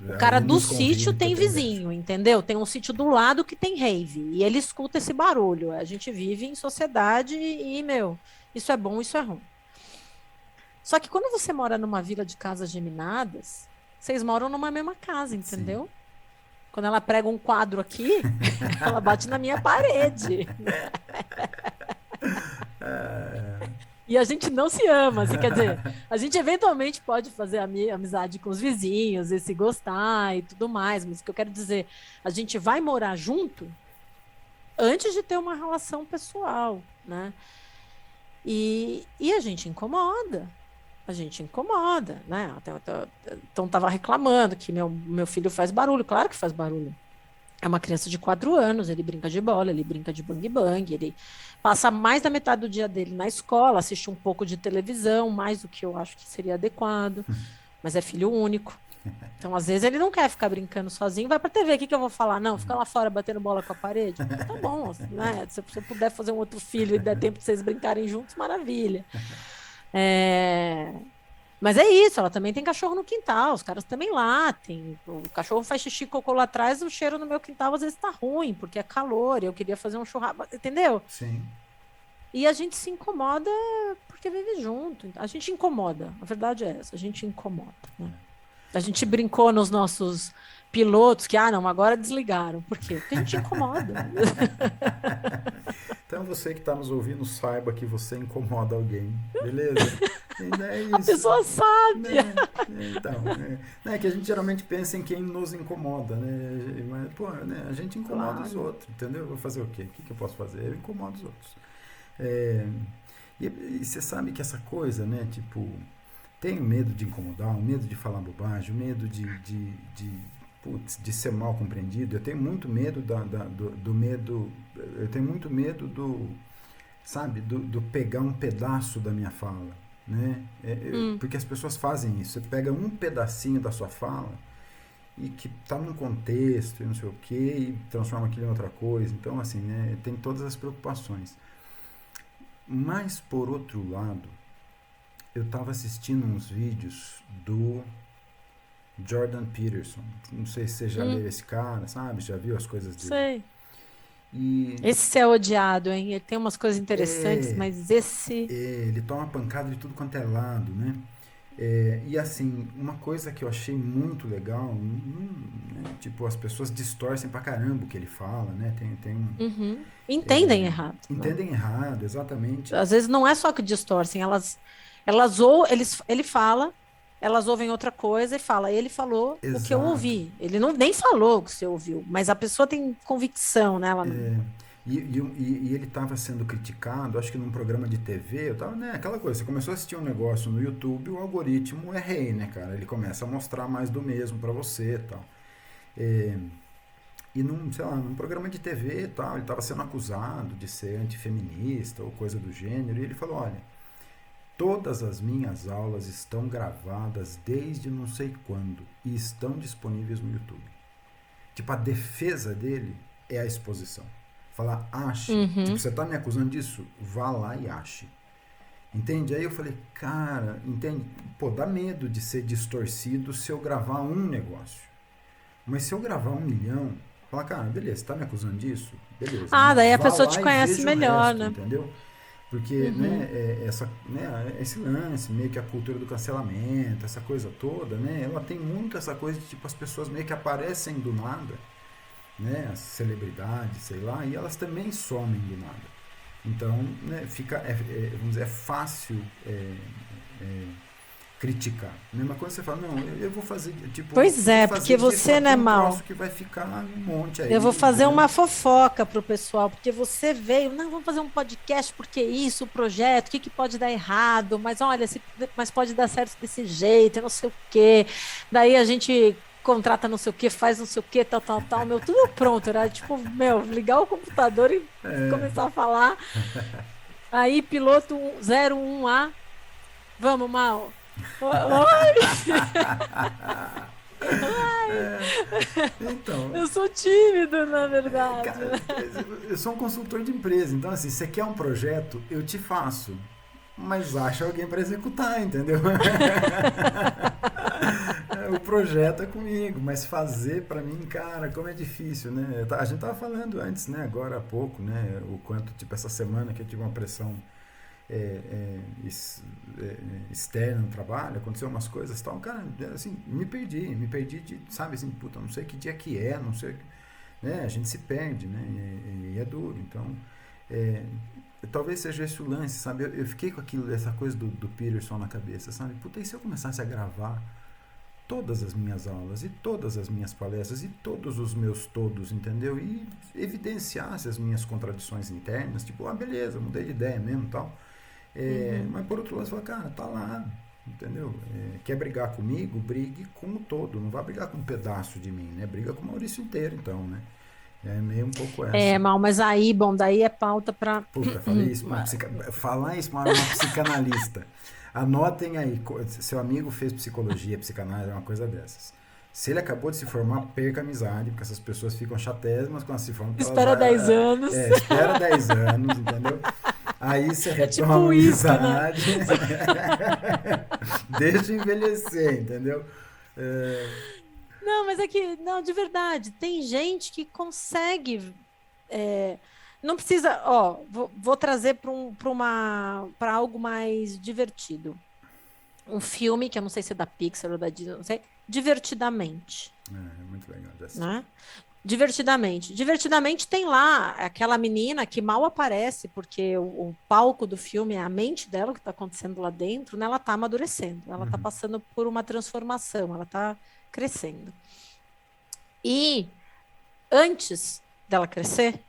S2: o cara
S1: Aí
S2: do
S1: nos
S2: sítio
S1: convide que eu
S2: tem
S1: tenho inveja.
S2: vizinho, entendeu? Tem um sítio do lado que tem rave e ele escuta esse barulho. A gente vive em sociedade e, meu, isso é bom, isso é ruim. Só que quando você mora numa vila de casas geminadas, vocês moram numa mesma casa,
S1: Sim.
S2: entendeu? Quando ela prega um quadro aqui, ela bate na minha parede. E a gente não se ama, assim, quer dizer, a gente eventualmente pode fazer amizade com os vizinhos e se gostar e tudo mais, mas o que eu quero dizer, a gente vai morar junto antes de ter uma relação pessoal, né? E a gente incomoda, né? Então estava reclamando que meu filho faz barulho, claro que faz barulho. É uma criança de 4 anos, ele brinca de bola, ele brinca de bang-bang, ele passa mais da metade do dia dele na escola, assiste um pouco de televisão, mais do que eu acho que seria adequado, mas é filho único. Então, às vezes, ele não quer ficar brincando sozinho, vai para a TV, o que, que eu vou falar? Não, fica lá fora batendo bola com a parede. Então, tá bom, né? Se eu puder fazer um outro filho e der tempo de vocês brincarem juntos, maravilha. É... Mas é isso, ela também tem cachorro no quintal, os caras também latem. O cachorro faz xixi e cocô lá atrás, o cheiro no meu quintal às vezes tá ruim, porque é calor, eu queria fazer um churrasco, entendeu?
S1: Sim.
S2: E a gente se incomoda porque vive junto. A gente incomoda, a verdade é essa, a gente incomoda, né? A gente brincou nos nossos pilotos que, não, agora desligaram. Por quê? Porque a gente incomoda.
S1: Então você que está nos ouvindo, saiba que você incomoda alguém, beleza? Ainda é
S2: A
S1: isso.
S2: pessoa sabe.
S1: Né? Então, né, que a gente geralmente pensa em quem nos incomoda, né? Mas, pô, né, a gente incomoda os
S2: Claro.
S1: outros, entendeu? Vou fazer o quê? O que que eu posso fazer? Eu incomodo os outros. É, e você sabe que essa coisa, né? Tipo, tenho medo de incomodar, o medo de falar bobagem, o medo putz, de ser mal compreendido. Eu tenho muito medo do medo. Eu tenho muito medo sabe, do pegar um pedaço da minha fala, né?
S2: Hum,
S1: Porque as pessoas fazem isso. Você pega um pedacinho da sua fala e que está num contexto e não sei o que e transforma aquilo em outra coisa. Então, assim, né? Tem todas as preocupações. Mas, por outro lado, eu estava assistindo uns vídeos do Jordan Peterson. Não sei se você já
S2: hum,
S1: leu esse cara, sabe? Já viu as coisas dele.
S2: sei.
S1: E
S2: Esse é odiado, hein? Ele tem umas coisas interessantes,
S1: é,
S2: mas esse.
S1: ele toma pancada de tudo quanto é lado, né? E assim, uma coisa que eu achei muito legal, né, tipo, as pessoas distorcem pra caramba o que ele fala, né?
S2: Uhum. Entendem errado, né?
S1: Entendem errado, exatamente.
S2: Às vezes não é só que distorcem, elas ou ele fala, elas ouvem outra coisa e fala, ele falou o que eu
S1: Exato.
S2: ouvi. Ele não nem falou o que você ouviu, mas a pessoa tem convicção, né? Ela não.
S1: E ele estava sendo criticado, acho que num programa de TV, eu tava, né, aquela coisa, você começou a assistir um negócio no YouTube, o algoritmo é rei, né, cara? Ele começa a mostrar mais do mesmo pra você e tal. É, e sei lá, num programa de TV e tal, ele estava sendo acusado de ser antifeminista ou coisa do gênero, e ele falou, olha, todas as minhas aulas estão gravadas desde não sei quando e estão disponíveis no YouTube. Tipo, a defesa dele é a exposição. Falar, ache. Tipo,
S2: Uhum.
S1: você tá me acusando disso? Vá lá e ache. Entende? Aí eu falei, cara, entende? Pô, dá medo de ser distorcido se eu gravar um negócio. Mas se eu gravar 1 milhão, falar, cara, beleza, você tá me acusando disso? Beleza.
S2: Ah,
S1: Mas
S2: daí a
S1: vá
S2: pessoa te
S1: lá e
S2: conhece
S1: veja o
S2: melhor,
S1: resto,
S2: né?
S1: entendeu? Porque,
S2: Uhum.
S1: esse lance, meio que a cultura do cancelamento, essa coisa toda, né? Ela tem muito essa coisa de, tipo, as pessoas meio que aparecem do nada, né? As celebridades, sei lá, e elas também somem do nada. Então, né, vamos dizer, é fácil é, criticar. Mesma coisa você fala, não, eu vou fazer, tipo,
S2: Pois
S1: eu vou
S2: é,
S1: fazer
S2: porque
S1: disso
S2: você,
S1: aqui
S2: né,
S1: um troço
S2: Mal?
S1: que vai ficar um monte
S2: Eu vou
S1: aí,
S2: fazer
S1: entendeu?
S2: uma fofoca pro pessoal, porque você veio, não, vamos fazer um podcast, porque isso, o projeto, o que que pode dar errado, mas olha, mas pode dar certo desse jeito, não sei o quê. Daí a gente contrata não sei o quê, faz não sei o quê, tal, tal, tal, meu, tudo pronto, era tipo, meu, ligar o computador e começar a falar. Aí, piloto 01A, vamos, Mal. Oi,
S1: Então,
S2: eu sou tímido, na verdade.
S1: cara, eu sou um consultor de empresa, então assim, você quer um projeto, eu te faço. Mas acha alguém para executar, entendeu? O projeto é comigo, mas fazer para mim, cara, como é difícil, né? A gente tava falando antes, né? Agora há pouco, né? O quanto, tipo, essa semana que eu tive uma pressão é, é, es- é, externa no trabalho, aconteceu umas coisas e tal, cara, assim, me perdi de, sabe, assim, puta, não sei que dia que é, não sei, né? A gente se perde, né? E é duro, então, é, talvez seja esse o lance, sabe? Eu fiquei com aquilo, essa coisa do Peterson na cabeça, sabe? Puta, e se eu começasse a gravar todas as minhas aulas e todas as minhas palestras e todos os meus todos, entendeu? E evidenciasse as minhas contradições internas, tipo, ah, beleza, mudei de ideia mesmo e tal.
S2: Uhum.
S1: Mas por outro lado, você fala, cara, tá lá, entendeu? Quer brigar comigo? Brigue com o todo, não vai brigar com um pedaço de mim, né? Briga com o Maurício inteiro, então, né? É meio um pouco
S2: É,
S1: essa.
S2: Mal, mas aí, bom, daí é pauta para.
S1: Puta, falei isso, falar isso para uma psicanalista. Anotem aí, seu amigo fez psicologia, psicanálise, é uma coisa dessas. Se ele acabou de se formar, perca a amizade, porque essas pessoas ficam chatésimas quando elas se formam, porque elas
S2: Espera 10 anos.
S1: espera 10 anos, entendeu? Aí você
S2: É
S1: retoma a
S2: tipo uísque, né?
S1: amizade, deixa envelhecer, entendeu? É,
S2: Não, mas é que, não, de verdade, tem gente que consegue. Não precisa, ó, vou trazer para algo mais divertido. Um filme, que eu não sei se é da Pixar ou da Disney, não sei, Divertidamente,
S1: muito legal de assistir.
S2: né? Divertidamente. Divertidamente tem lá aquela menina que mal aparece, porque o palco do filme é a mente dela, o que está acontecendo lá dentro, né? Ela está amadurecendo, ela está
S1: Uhum.
S2: passando por uma transformação, ela está crescendo. E antes dela crescer,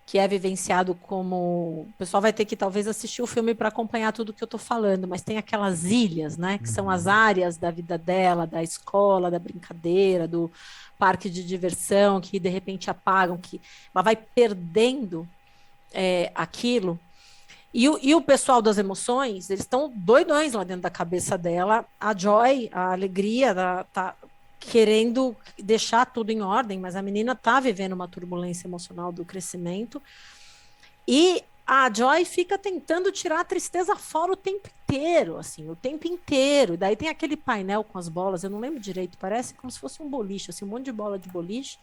S2: que é vivenciado como. O pessoal vai ter que talvez assistir o filme para acompanhar tudo que eu estou falando, mas tem aquelas ilhas, né? Que são as
S1: Uhum.
S2: áreas da vida dela, da escola, da brincadeira, do parque de diversão, que de repente apagam, que ela vai perdendo aquilo. E o pessoal das emoções, eles estão doidões lá dentro da cabeça dela. A Joy, a alegria, tá querendo deixar tudo em ordem, mas a menina tá vivendo uma turbulência emocional do crescimento. E a Joy fica tentando tirar a tristeza fora o tempo inteiro, assim, o tempo inteiro. E daí tem aquele painel com as bolas, eu não lembro direito, parece como se fosse um boliche, assim, um monte de bola de boliche,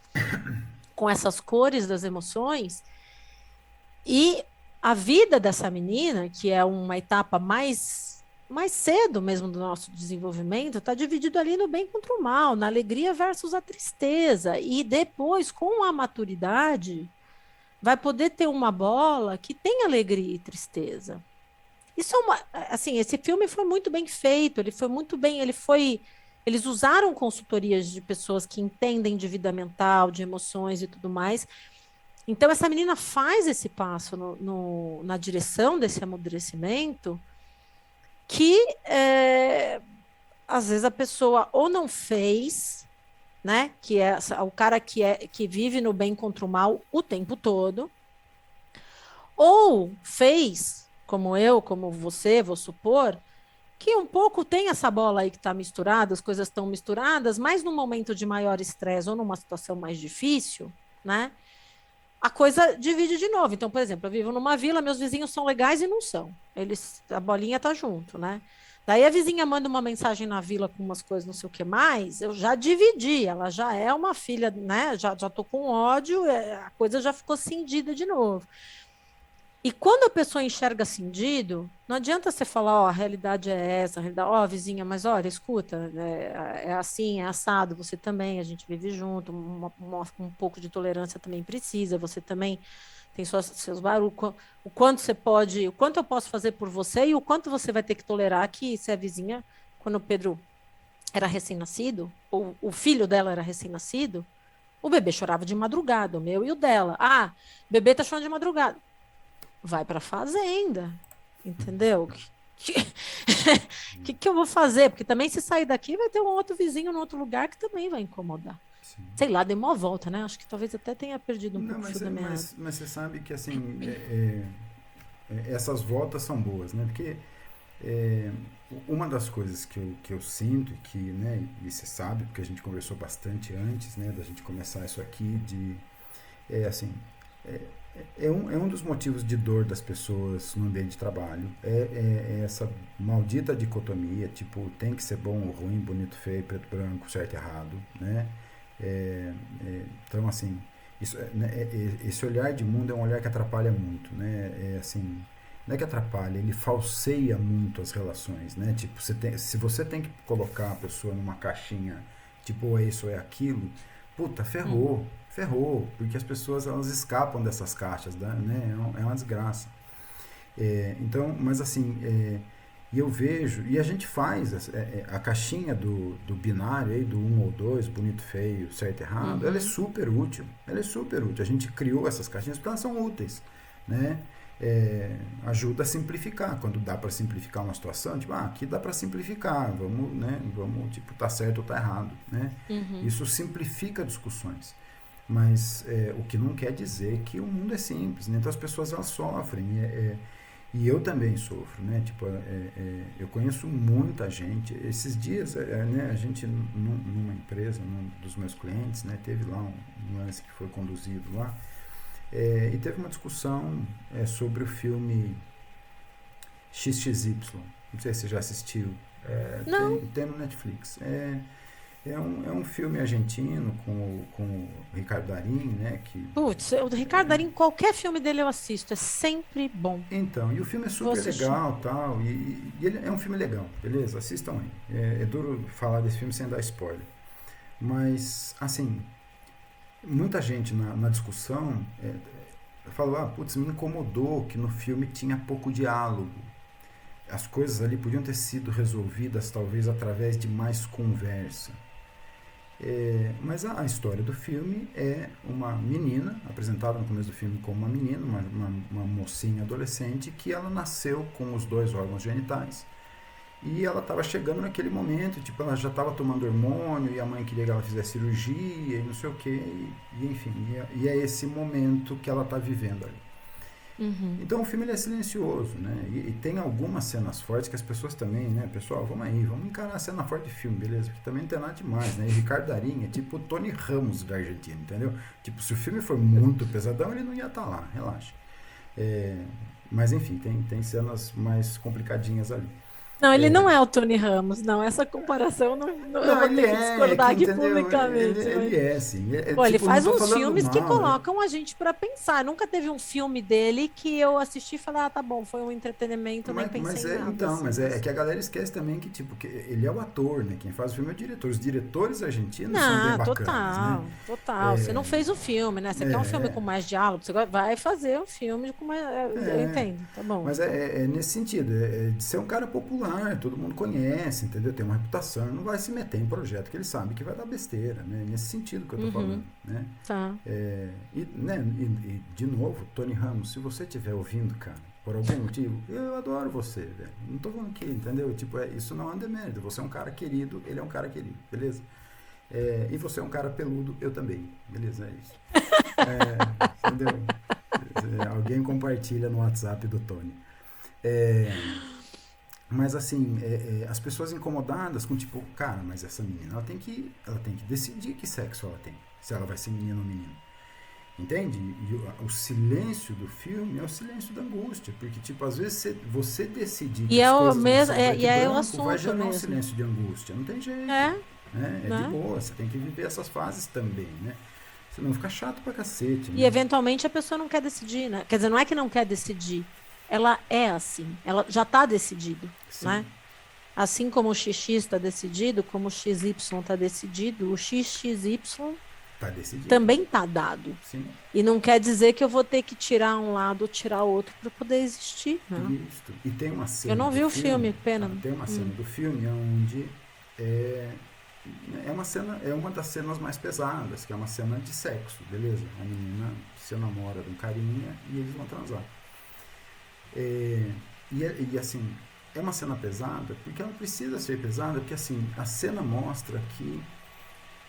S2: com essas cores das emoções. E a vida dessa menina, que é uma etapa mais cedo mesmo do nosso desenvolvimento, está dividido ali no bem contra o mal, na alegria versus a tristeza. E depois, com a maturidade, vai poder ter uma bola que tem alegria e tristeza. Isso é uma, assim, esse filme foi muito bem feito, ele foi muito bem, eles usaram consultorias de pessoas que entendem de vida mental, de emoções e tudo mais. Então, essa menina faz esse passo na direção desse amadurecimento que às vezes a pessoa ou não fez, né? Que é o cara que vive no bem contra o mal o tempo todo, ou fez, como eu, como você, vou supor, que um pouco tem essa bola aí que está misturada, as coisas estão misturadas, mas num momento de maior estresse ou numa situação mais difícil, né? A coisa divide de novo. Então, por exemplo, eu vivo numa vila, meus vizinhos são legais e não são. A bolinha tá junto, né? Daí a vizinha manda uma mensagem na vila com umas coisas, não sei o que mais, eu já dividi, ela já é uma filha, né? Já tô com ódio, a coisa já ficou cindida de novo. E quando a pessoa enxerga cindido, não adianta você falar, ó, a realidade é essa, a realidade, ó, vizinha, mas olha, escuta, é assim, é assado, você também, a gente vive junto, um pouco de tolerância também precisa, você também tem seus barulhos, o quanto você pode, o quanto eu posso fazer por você e o quanto você vai ter que tolerar que se a vizinha, quando o Pedro era recém-nascido, ou o filho dela era recém-nascido, o bebê chorava de madrugada, o meu e o dela. Ah, o bebê tá chorando de madrugada, vai para a fazenda, entendeu? Que eu vou fazer? Porque também se sair daqui vai ter um outro vizinho no outro lugar que também vai incomodar.
S1: Sim.
S2: Sei lá, dei uma volta, né? Acho que talvez até tenha perdido um
S1: Não,
S2: pouco o fio da meada.
S1: mas você sabe que assim, essas voltas são boas, né? Porque é, uma das coisas que eu sinto, que, né, e você sabe, porque a gente conversou bastante antes, né, da gente começar isso aqui, assim, é, é um dos motivos de dor das pessoas no ambiente de trabalho. É essa maldita dicotomia, tipo, tem que ser bom ou ruim, bonito, feio, preto, branco, certo e errado, né? Então, assim, esse olhar de mundo é um olhar que atrapalha muito, né? Assim, não é que atrapalha, ele falseia muito as relações, né? Tipo, se você tem que colocar a pessoa numa caixinha, tipo, ou é isso ou é aquilo, puta,
S2: Uhum.
S1: ferrou, porque as pessoas elas escapam dessas caixas, né? É uma desgraça. Então, mas assim, e eu vejo, e a gente faz a caixinha do binário aí, do um ou dois, bonito, feio, certo e errado, ela é
S2: Uhum.
S1: super útil. Ela é super útil. A gente criou essas caixinhas porque elas são úteis, né? Ajuda a simplificar. Quando dá para simplificar uma situação, tipo, aqui dá para simplificar, vamos, né? Vamos, tipo, tá certo ou tá errado, né?
S2: Uhum.
S1: Isso simplifica discussões. Mas o que não quer dizer que o mundo é simples, né? Então as pessoas elas sofrem. E eu também sofro, né? Tipo, eu conheço muita gente. Esses dias, né, a gente numa empresa, num dos meus clientes, né, teve lá um lance que foi conduzido lá, e teve uma discussão sobre o filme XXY. Não sei se você já assistiu.
S2: Não,
S1: Tem no Netflix. É um filme argentino com o Ricardo Darín, né?
S2: putz, o Ricardo Darín, qualquer filme dele eu assisto, é sempre bom.
S1: Então, e o filme é
S2: Vou
S1: super
S2: assistir.
S1: legal tal, e ele é um filme legal, beleza? Assistam aí. É duro falar desse filme sem dar spoiler. Mas, assim, muita gente na discussão falou, putz, me incomodou que no filme tinha pouco diálogo. As coisas ali podiam ter sido resolvidas talvez através de mais conversa. Mas a história do filme é uma menina, apresentada no começo do filme como uma menina, uma mocinha adolescente, que ela nasceu com os dois órgãos genitais. E ela estava chegando naquele momento, tipo, ela já estava tomando hormônio e a mãe queria que ela fizesse cirurgia e não sei o que, e enfim, e é esse momento que ela está vivendo ali.
S2: Uhum.
S1: Então o filme ele é silencioso, né? E tem algumas cenas fortes que as pessoas também, né? Pessoal, vamos aí, vamos encarar a cena forte de filme, beleza? Porque também não tem nada demais, né? E Ricardo Darín é tipo o Tony Ramos da Argentina, entendeu? Tipo, se o filme for muito pesadão, ele não ia estar lá, relaxa. Mas enfim, tem cenas mais complicadinhas ali.
S2: Não, ele não é o Tony Ramos, não. Essa comparação eu
S1: Não,
S2: vou
S1: ele
S2: ter que discordar aqui
S1: entendeu?
S2: publicamente.
S1: Ele é, sim.
S2: Pô, ele
S1: Tipo, não
S2: faz
S1: tô
S2: uns
S1: falando
S2: filmes que
S1: mal, né?
S2: colocam a gente para pensar. Nunca teve um filme dele que eu assisti e falei, tá bom, foi um entretenimento, eu nem pensei em nada.
S1: Então,
S2: Assim,
S1: mas é que a galera esquece também que, tipo, que ele é o ator, né? Quem faz o filme é o diretor. Os diretores argentinos são bem
S2: Não,
S1: bacanas, né?
S2: total. Você não fez o filme, né? Você quer um filme com mais diálogo, você vai fazer um filme com mais. Eu entendo, tá bom.
S1: Mas é nesse sentido, de ser um cara popular, todo mundo conhece, entendeu? Tem uma reputação, não vai se meter em projeto que ele sabe que vai dar besteira, né? Nesse sentido que eu tô falando, né?
S2: Tá.
S1: E, de novo, Tony Ramos, se você estiver ouvindo, cara, por algum motivo, eu adoro você, velho. Não tô falando que, entendeu? Tipo, isso não é um demérito. Você é um cara querido, ele é um cara querido, beleza? E você é um cara peludo, eu também, beleza? É isso. Entendeu? Alguém compartilha no WhatsApp do Tony. Mas assim, as pessoas incomodadas com tipo, cara, mas essa menina ela tem que decidir que sexo ela tem, se ela vai ser menino ou menino. Entende? E o silêncio do filme é o silêncio da angústia, porque tipo, às vezes você decidir que
S2: E é
S1: as
S2: o
S1: coisas não
S2: mesmo,
S1: são preto e
S2: é o
S1: branco
S2: assunto
S1: vai gerar um
S2: mesmo.
S1: silêncio de angústia, não tem jeito.
S2: É
S1: de boa, você tem que viver essas fases também, né? Senão fica chato pra cacete.
S2: E
S1: Né?
S2: eventualmente a pessoa não quer decidir, né? Quer dizer, não é que não quer decidir, ela é assim, ela já está decidido,
S1: Sim.
S2: né? Assim como o XX está decidido, como o XY está decidido, o XXY
S1: tá decidido.
S2: Também está dado.
S1: Sim.
S2: E não quer dizer que eu vou ter que tirar um lado ou tirar o outro para poder existir. Né?
S1: Isso. E tem uma cena.
S2: Eu não vi o filme, pena.
S1: Tem uma cena do filme onde é uma das cenas mais pesadas, que é uma cena de sexo, beleza? A menina se namora de um carinha e eles vão transar. E assim, é uma cena pesada porque ela precisa ser pesada, porque assim, a cena mostra que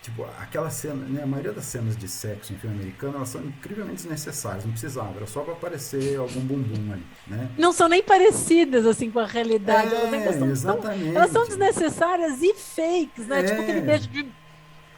S1: tipo, aquela cena, né, a maioria das cenas de sexo em filme americano, elas são incrivelmente desnecessárias, não precisava, era só pra aparecer algum bumbum ali, né?
S2: Não são nem parecidas, assim, com a realidade.
S1: Exatamente.
S2: Elas são desnecessárias e fakes, né? Tipo aquele beijo de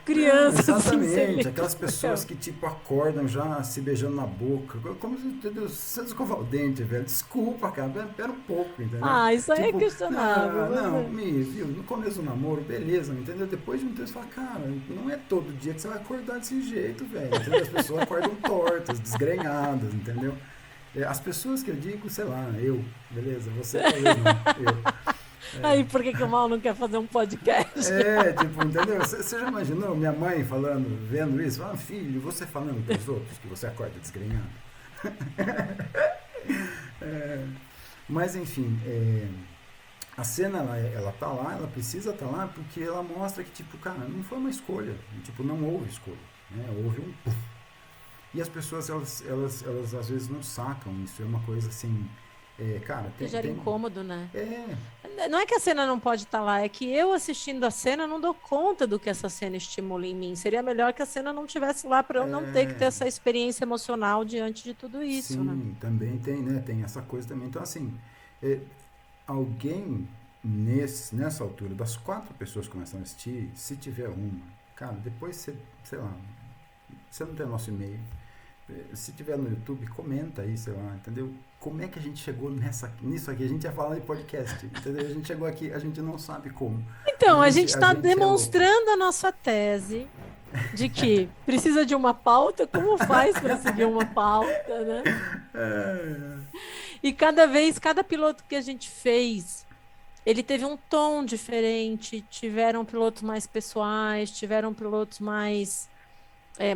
S2: criança,
S1: exatamente,
S2: assim,
S1: aquelas pessoas que, tipo, acordam já se beijando na boca, como se, entendeu? Você escovar o dente, velho, desculpa, cara, pera um pouco, entendeu?
S2: Isso aí é questionável.
S1: Viu, no começo do namoro, beleza, entendeu? Depois de um tempo você fala, cara, não é todo dia que você vai acordar desse jeito, velho, entendeu? As pessoas acordam tortas, desgrenhadas, entendeu? As pessoas que eu digo, sei lá, beleza, você talvez não, eu.
S2: Aí, por que o Mal não quer fazer um podcast?
S1: Tipo, entendeu? Você já imaginou minha mãe falando, vendo isso? Filho, você falando para os outros que você acorda desgrenhado. Mas, enfim, a cena, ela tá lá, ela precisa estar lá, porque ela mostra que, tipo, cara, não foi uma escolha. Tipo, não houve escolha. Né? Houve um puff. E as pessoas, elas às vezes não sacam isso. É uma coisa assim... cara,
S2: gera incômodo, né?
S1: Não
S2: é que a cena não pode estar lá, é que eu assistindo a cena não dou conta do que essa cena estimula em mim. Seria melhor que a cena não estivesse lá para eu não ter que ter essa experiência emocional diante de tudo isso.
S1: Sim,
S2: né?
S1: Também tem, né? Tem essa coisa também. Então, assim, alguém nessa altura, das 4 pessoas que começam a assistir, se tiver uma, cara, depois você, sei lá, você não tem nosso e-mail. Se tiver no YouTube, comenta aí, sei lá, entendeu? Como é que a gente chegou nisso aqui? A gente ia falar de podcast, entendeu? A gente chegou aqui, a gente não sabe como.
S2: Então, a gente está demonstrando a nossa tese de que precisa de uma pauta, como faz para seguir uma pauta, né? E cada piloto que a gente fez, ele teve um tom diferente, tiveram pilotos mais pessoais, tiveram pilotos mais...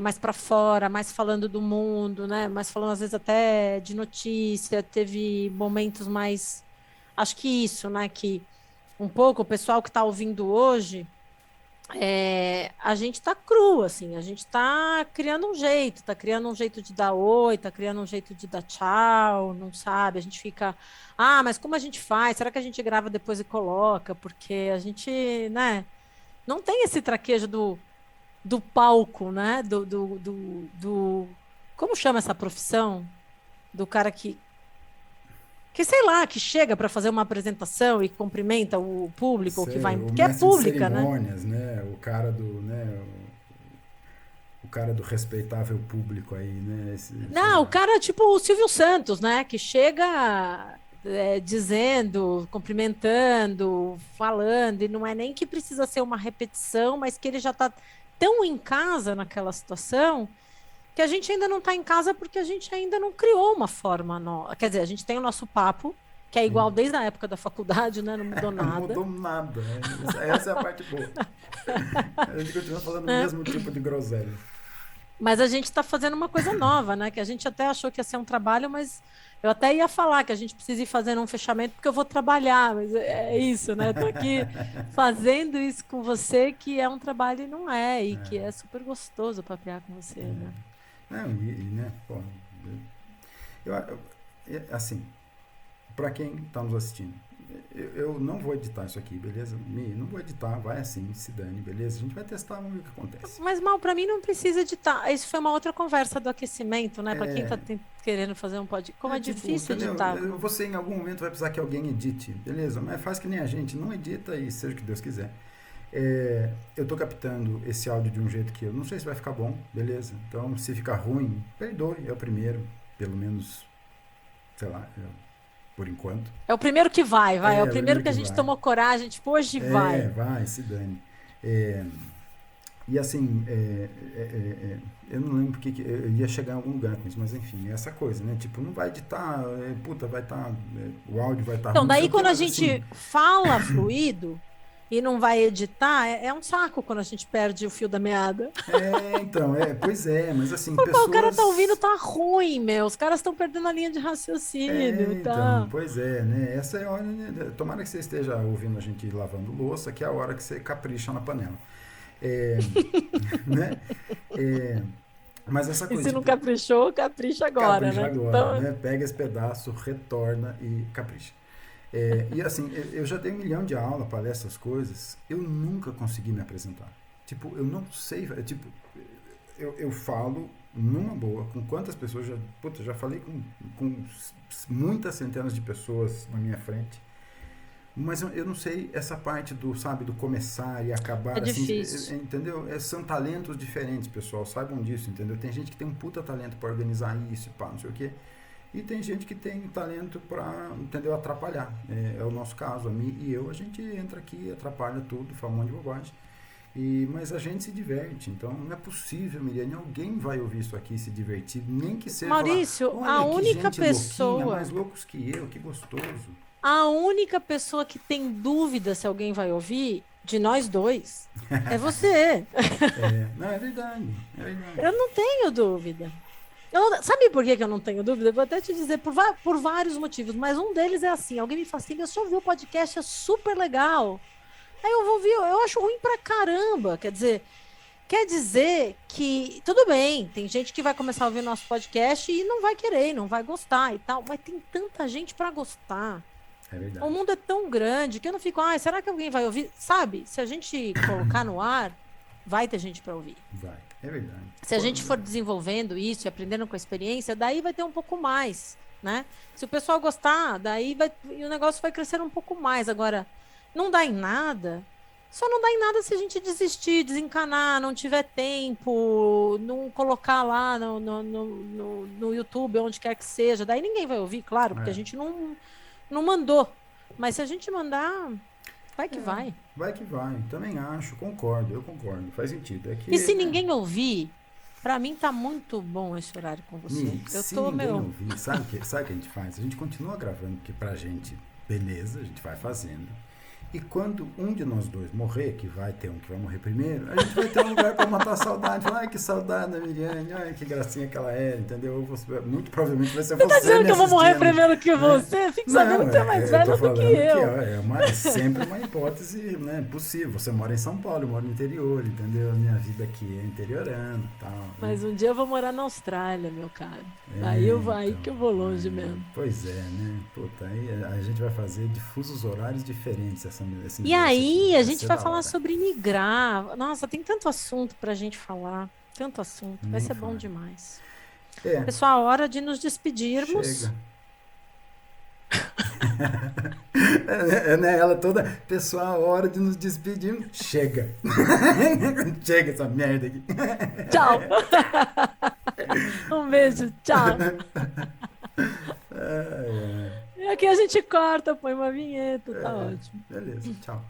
S2: mais para fora, mais falando do mundo, né? Mais falando às vezes até de notícia, teve momentos mais, acho que isso, né? Que um pouco o pessoal que está ouvindo hoje, a gente está cru, assim, a gente está criando um jeito de dar oi, está criando um jeito de dar tchau, não sabe? A gente fica, mas como a gente faz? Será que a gente grava depois e coloca? Porque a gente, né? Não tem esse traquejo do palco, né? Como chama essa profissão? Do cara que sei lá, que chega para fazer uma apresentação e cumprimenta o público, ou que
S1: Sei,
S2: vai,
S1: o
S2: que é
S1: mestre de
S2: pública, né?
S1: cerimônias, né? O cara do respeitável público aí, né? Sei
S2: Não, o
S1: lá.
S2: cara é tipo o Silvio Santos, né? Que chega dizendo, cumprimentando, falando, e não é nem que precisa ser uma repetição, mas que ele já está tão em casa naquela situação que a gente ainda não está em casa porque a gente ainda não criou uma forma nova. Quer dizer, a gente tem o nosso papo, que é igual
S1: Sim.
S2: desde a época da faculdade, né? Não mudou
S1: Não
S2: nada.
S1: mudou nada, né? Essa é a parte boa. A gente continua falando o
S2: Né?
S1: mesmo tipo de groselha.
S2: Mas a gente está fazendo uma coisa nova, né? Que a gente até achou que ia ser um trabalho, mas eu até ia falar que a gente precisa ir fazendo um fechamento porque eu vou trabalhar, mas é isso, né? Eu tô aqui fazendo isso com você, que é um trabalho e não é, e que é super gostoso papear com você, né?
S1: Não, né, pô, assim, pra quem tá nos assistindo, eu não vou editar isso aqui, beleza? Não vou editar, vai assim, se dane, beleza? A gente vai testar, vamos ver o que acontece.
S2: Mas, Mal, para mim não precisa editar. Isso foi uma outra conversa do aquecimento, né? Para quem tá querendo fazer um podcast. Como é
S1: Tipo,
S2: difícil
S1: entendeu?
S2: editar.
S1: Você em algum momento vai precisar que alguém edite, beleza? Mas faz que nem a gente, não edita e seja o que Deus quiser. Eu tô captando esse áudio de um jeito que eu não sei se vai ficar bom, beleza? Então, se ficar ruim, perdoe, é o primeiro, pelo menos, sei lá, por enquanto.
S2: É o primeiro que vai. É
S1: É
S2: o
S1: o
S2: primeiro
S1: primeiro
S2: que
S1: que
S2: a gente
S1: vai.
S2: tomou coragem, tipo, hoje vai.
S1: Vai, se dane. É, e assim, eu não lembro porque eu ia chegar em algum lugar com isso, mas enfim, é essa coisa, né? Tipo, não vai editar, puta, vai estar, o áudio vai estar
S2: Então,
S1: ruim, não sei
S2: daí
S1: o quê,
S2: quando a
S1: mas assim,
S2: gente fala fluido e não vai editar, é um saco quando a gente perde o fio da meada.
S1: então, pois é, mas assim,
S2: O cara tá ouvindo,
S1: pessoas.
S2: tá ruim, meu. Os caras estão perdendo a linha de raciocínio,
S1: Então,
S2: tá?
S1: pois é, né? Essa é a hora, né? Tomara que você esteja ouvindo a gente lavando louça, que é a hora que você capricha na panela. É, né? É, mas essa
S2: E
S1: coisa,
S2: se não
S1: tipo,
S2: caprichou, capricha agora,
S1: capricha
S2: né?
S1: agora,
S2: Então,
S1: né? Pega esse pedaço, retorna e capricha. E assim, eu já dei 1 milhão de aula, palestras, coisas, eu nunca consegui me apresentar. Tipo, eu não sei, tipo, eu falo numa boa, com quantas pessoas, já falei com muitas centenas de pessoas na minha frente, mas eu não sei essa parte do, sabe, do começar e
S2: é
S1: acabar, assim,
S2: difícil.
S1: entendeu? São talentos diferentes, pessoal, saibam disso, entendeu? Tem gente que tem um puta talento para organizar isso, pá, não sei o quê. E tem gente que tem talento para, entendeu, atrapalhar. É o nosso caso, a mim e eu, a gente entra aqui, atrapalha tudo, fala um monte de bobagem. Mas a gente se diverte, então não é possível, Miriane, alguém vai ouvir isso aqui e se divertir, nem que seja falar,
S2: Maurício,
S1: olha que gente louquinha, mais loucos que eu, que gostoso.
S2: a única pessoa que tem dúvida se alguém vai ouvir, de nós dois, é você.
S1: Não, é verdade, é verdade.
S2: Eu não tenho dúvida. Sabe por que eu não tenho dúvida? Eu vou até te dizer por vários motivos, mas um deles é assim: alguém me fala assim, eu só ouvi o podcast, é super legal. Aí eu vou ouvir, eu acho ruim pra caramba. Quer dizer que, tudo bem, tem gente que vai começar a ouvir nosso podcast e não vai querer, não vai gostar e tal, mas tem tanta gente pra gostar.
S1: É
S2: O
S1: verdade.
S2: mundo é tão grande que eu não fico, será que alguém vai ouvir? Sabe, se a gente colocar no ar, vai ter gente pra ouvir.
S1: Vai, é verdade.
S2: Se a gente for desenvolvendo isso e aprendendo com a experiência, daí vai ter um pouco mais, né? Se o pessoal gostar, e o negócio vai crescer um pouco mais. Agora, não dá em nada. Só não dá em nada se a gente desistir, desencanar, não tiver tempo, não colocar lá no YouTube, onde quer que seja. Daí ninguém vai ouvir, claro, porque a gente não mandou. Mas se a gente mandar, vai que vai.
S1: Vai que vai, também acho, eu concordo, faz sentido. É
S2: E
S1: que,
S2: se ninguém ouvir, pra mim tá muito bom esse horário com você. Eu
S1: se
S2: tô,
S1: ninguém
S2: meu.
S1: ouvir, sabe o que a gente faz? A gente continua gravando, porque pra gente, beleza, a gente vai fazendo. E quando um de nós dois morrer, que vai ter um que vai morrer primeiro, a gente vai ter um lugar para matar a saudade. Falar, ai, que saudade da Miriane, ai, que gracinha que ela é, entendeu? Muito provavelmente vai ser
S2: Você
S1: você
S2: tá dizendo
S1: me
S2: que eu vou morrer
S1: assistindo,
S2: primeiro que
S1: né?
S2: você? Fique sabendo que você é mais
S1: Eu tô
S2: velho do que
S1: falando que
S2: eu.
S1: é sempre uma hipótese, né, possível. Você mora em São Paulo, eu moro no interior, entendeu? A minha vida aqui é interiorana e tal. Né?
S2: Mas um dia eu vou morar na Austrália, meu caro. Aí
S1: Então,
S2: que eu vou longe mesmo.
S1: pois é, né? Puta, aí a gente vai fazer de fusos horários diferentes esse
S2: E
S1: negócio aqui.
S2: aí, a
S1: Vai
S2: gente
S1: ser
S2: vai
S1: da
S2: falar
S1: hora.
S2: sobre migrar. Nossa, tem tanto assunto pra gente falar. Tanto assunto. Vai
S1: Nem
S2: ser bom
S1: fale.
S2: demais.
S1: É,
S2: Pessoal, hora de nos despedirmos.
S1: chega. Né? Ela toda, pessoal, hora de nos despedirmos. Chega. Chega essa merda aqui.
S2: Tchau. Um beijo. Tchau.
S1: Ai, ai.
S2: E aqui a gente corta, põe uma vinheta. Tá
S1: É,
S2: ótimo.
S1: beleza, tchau.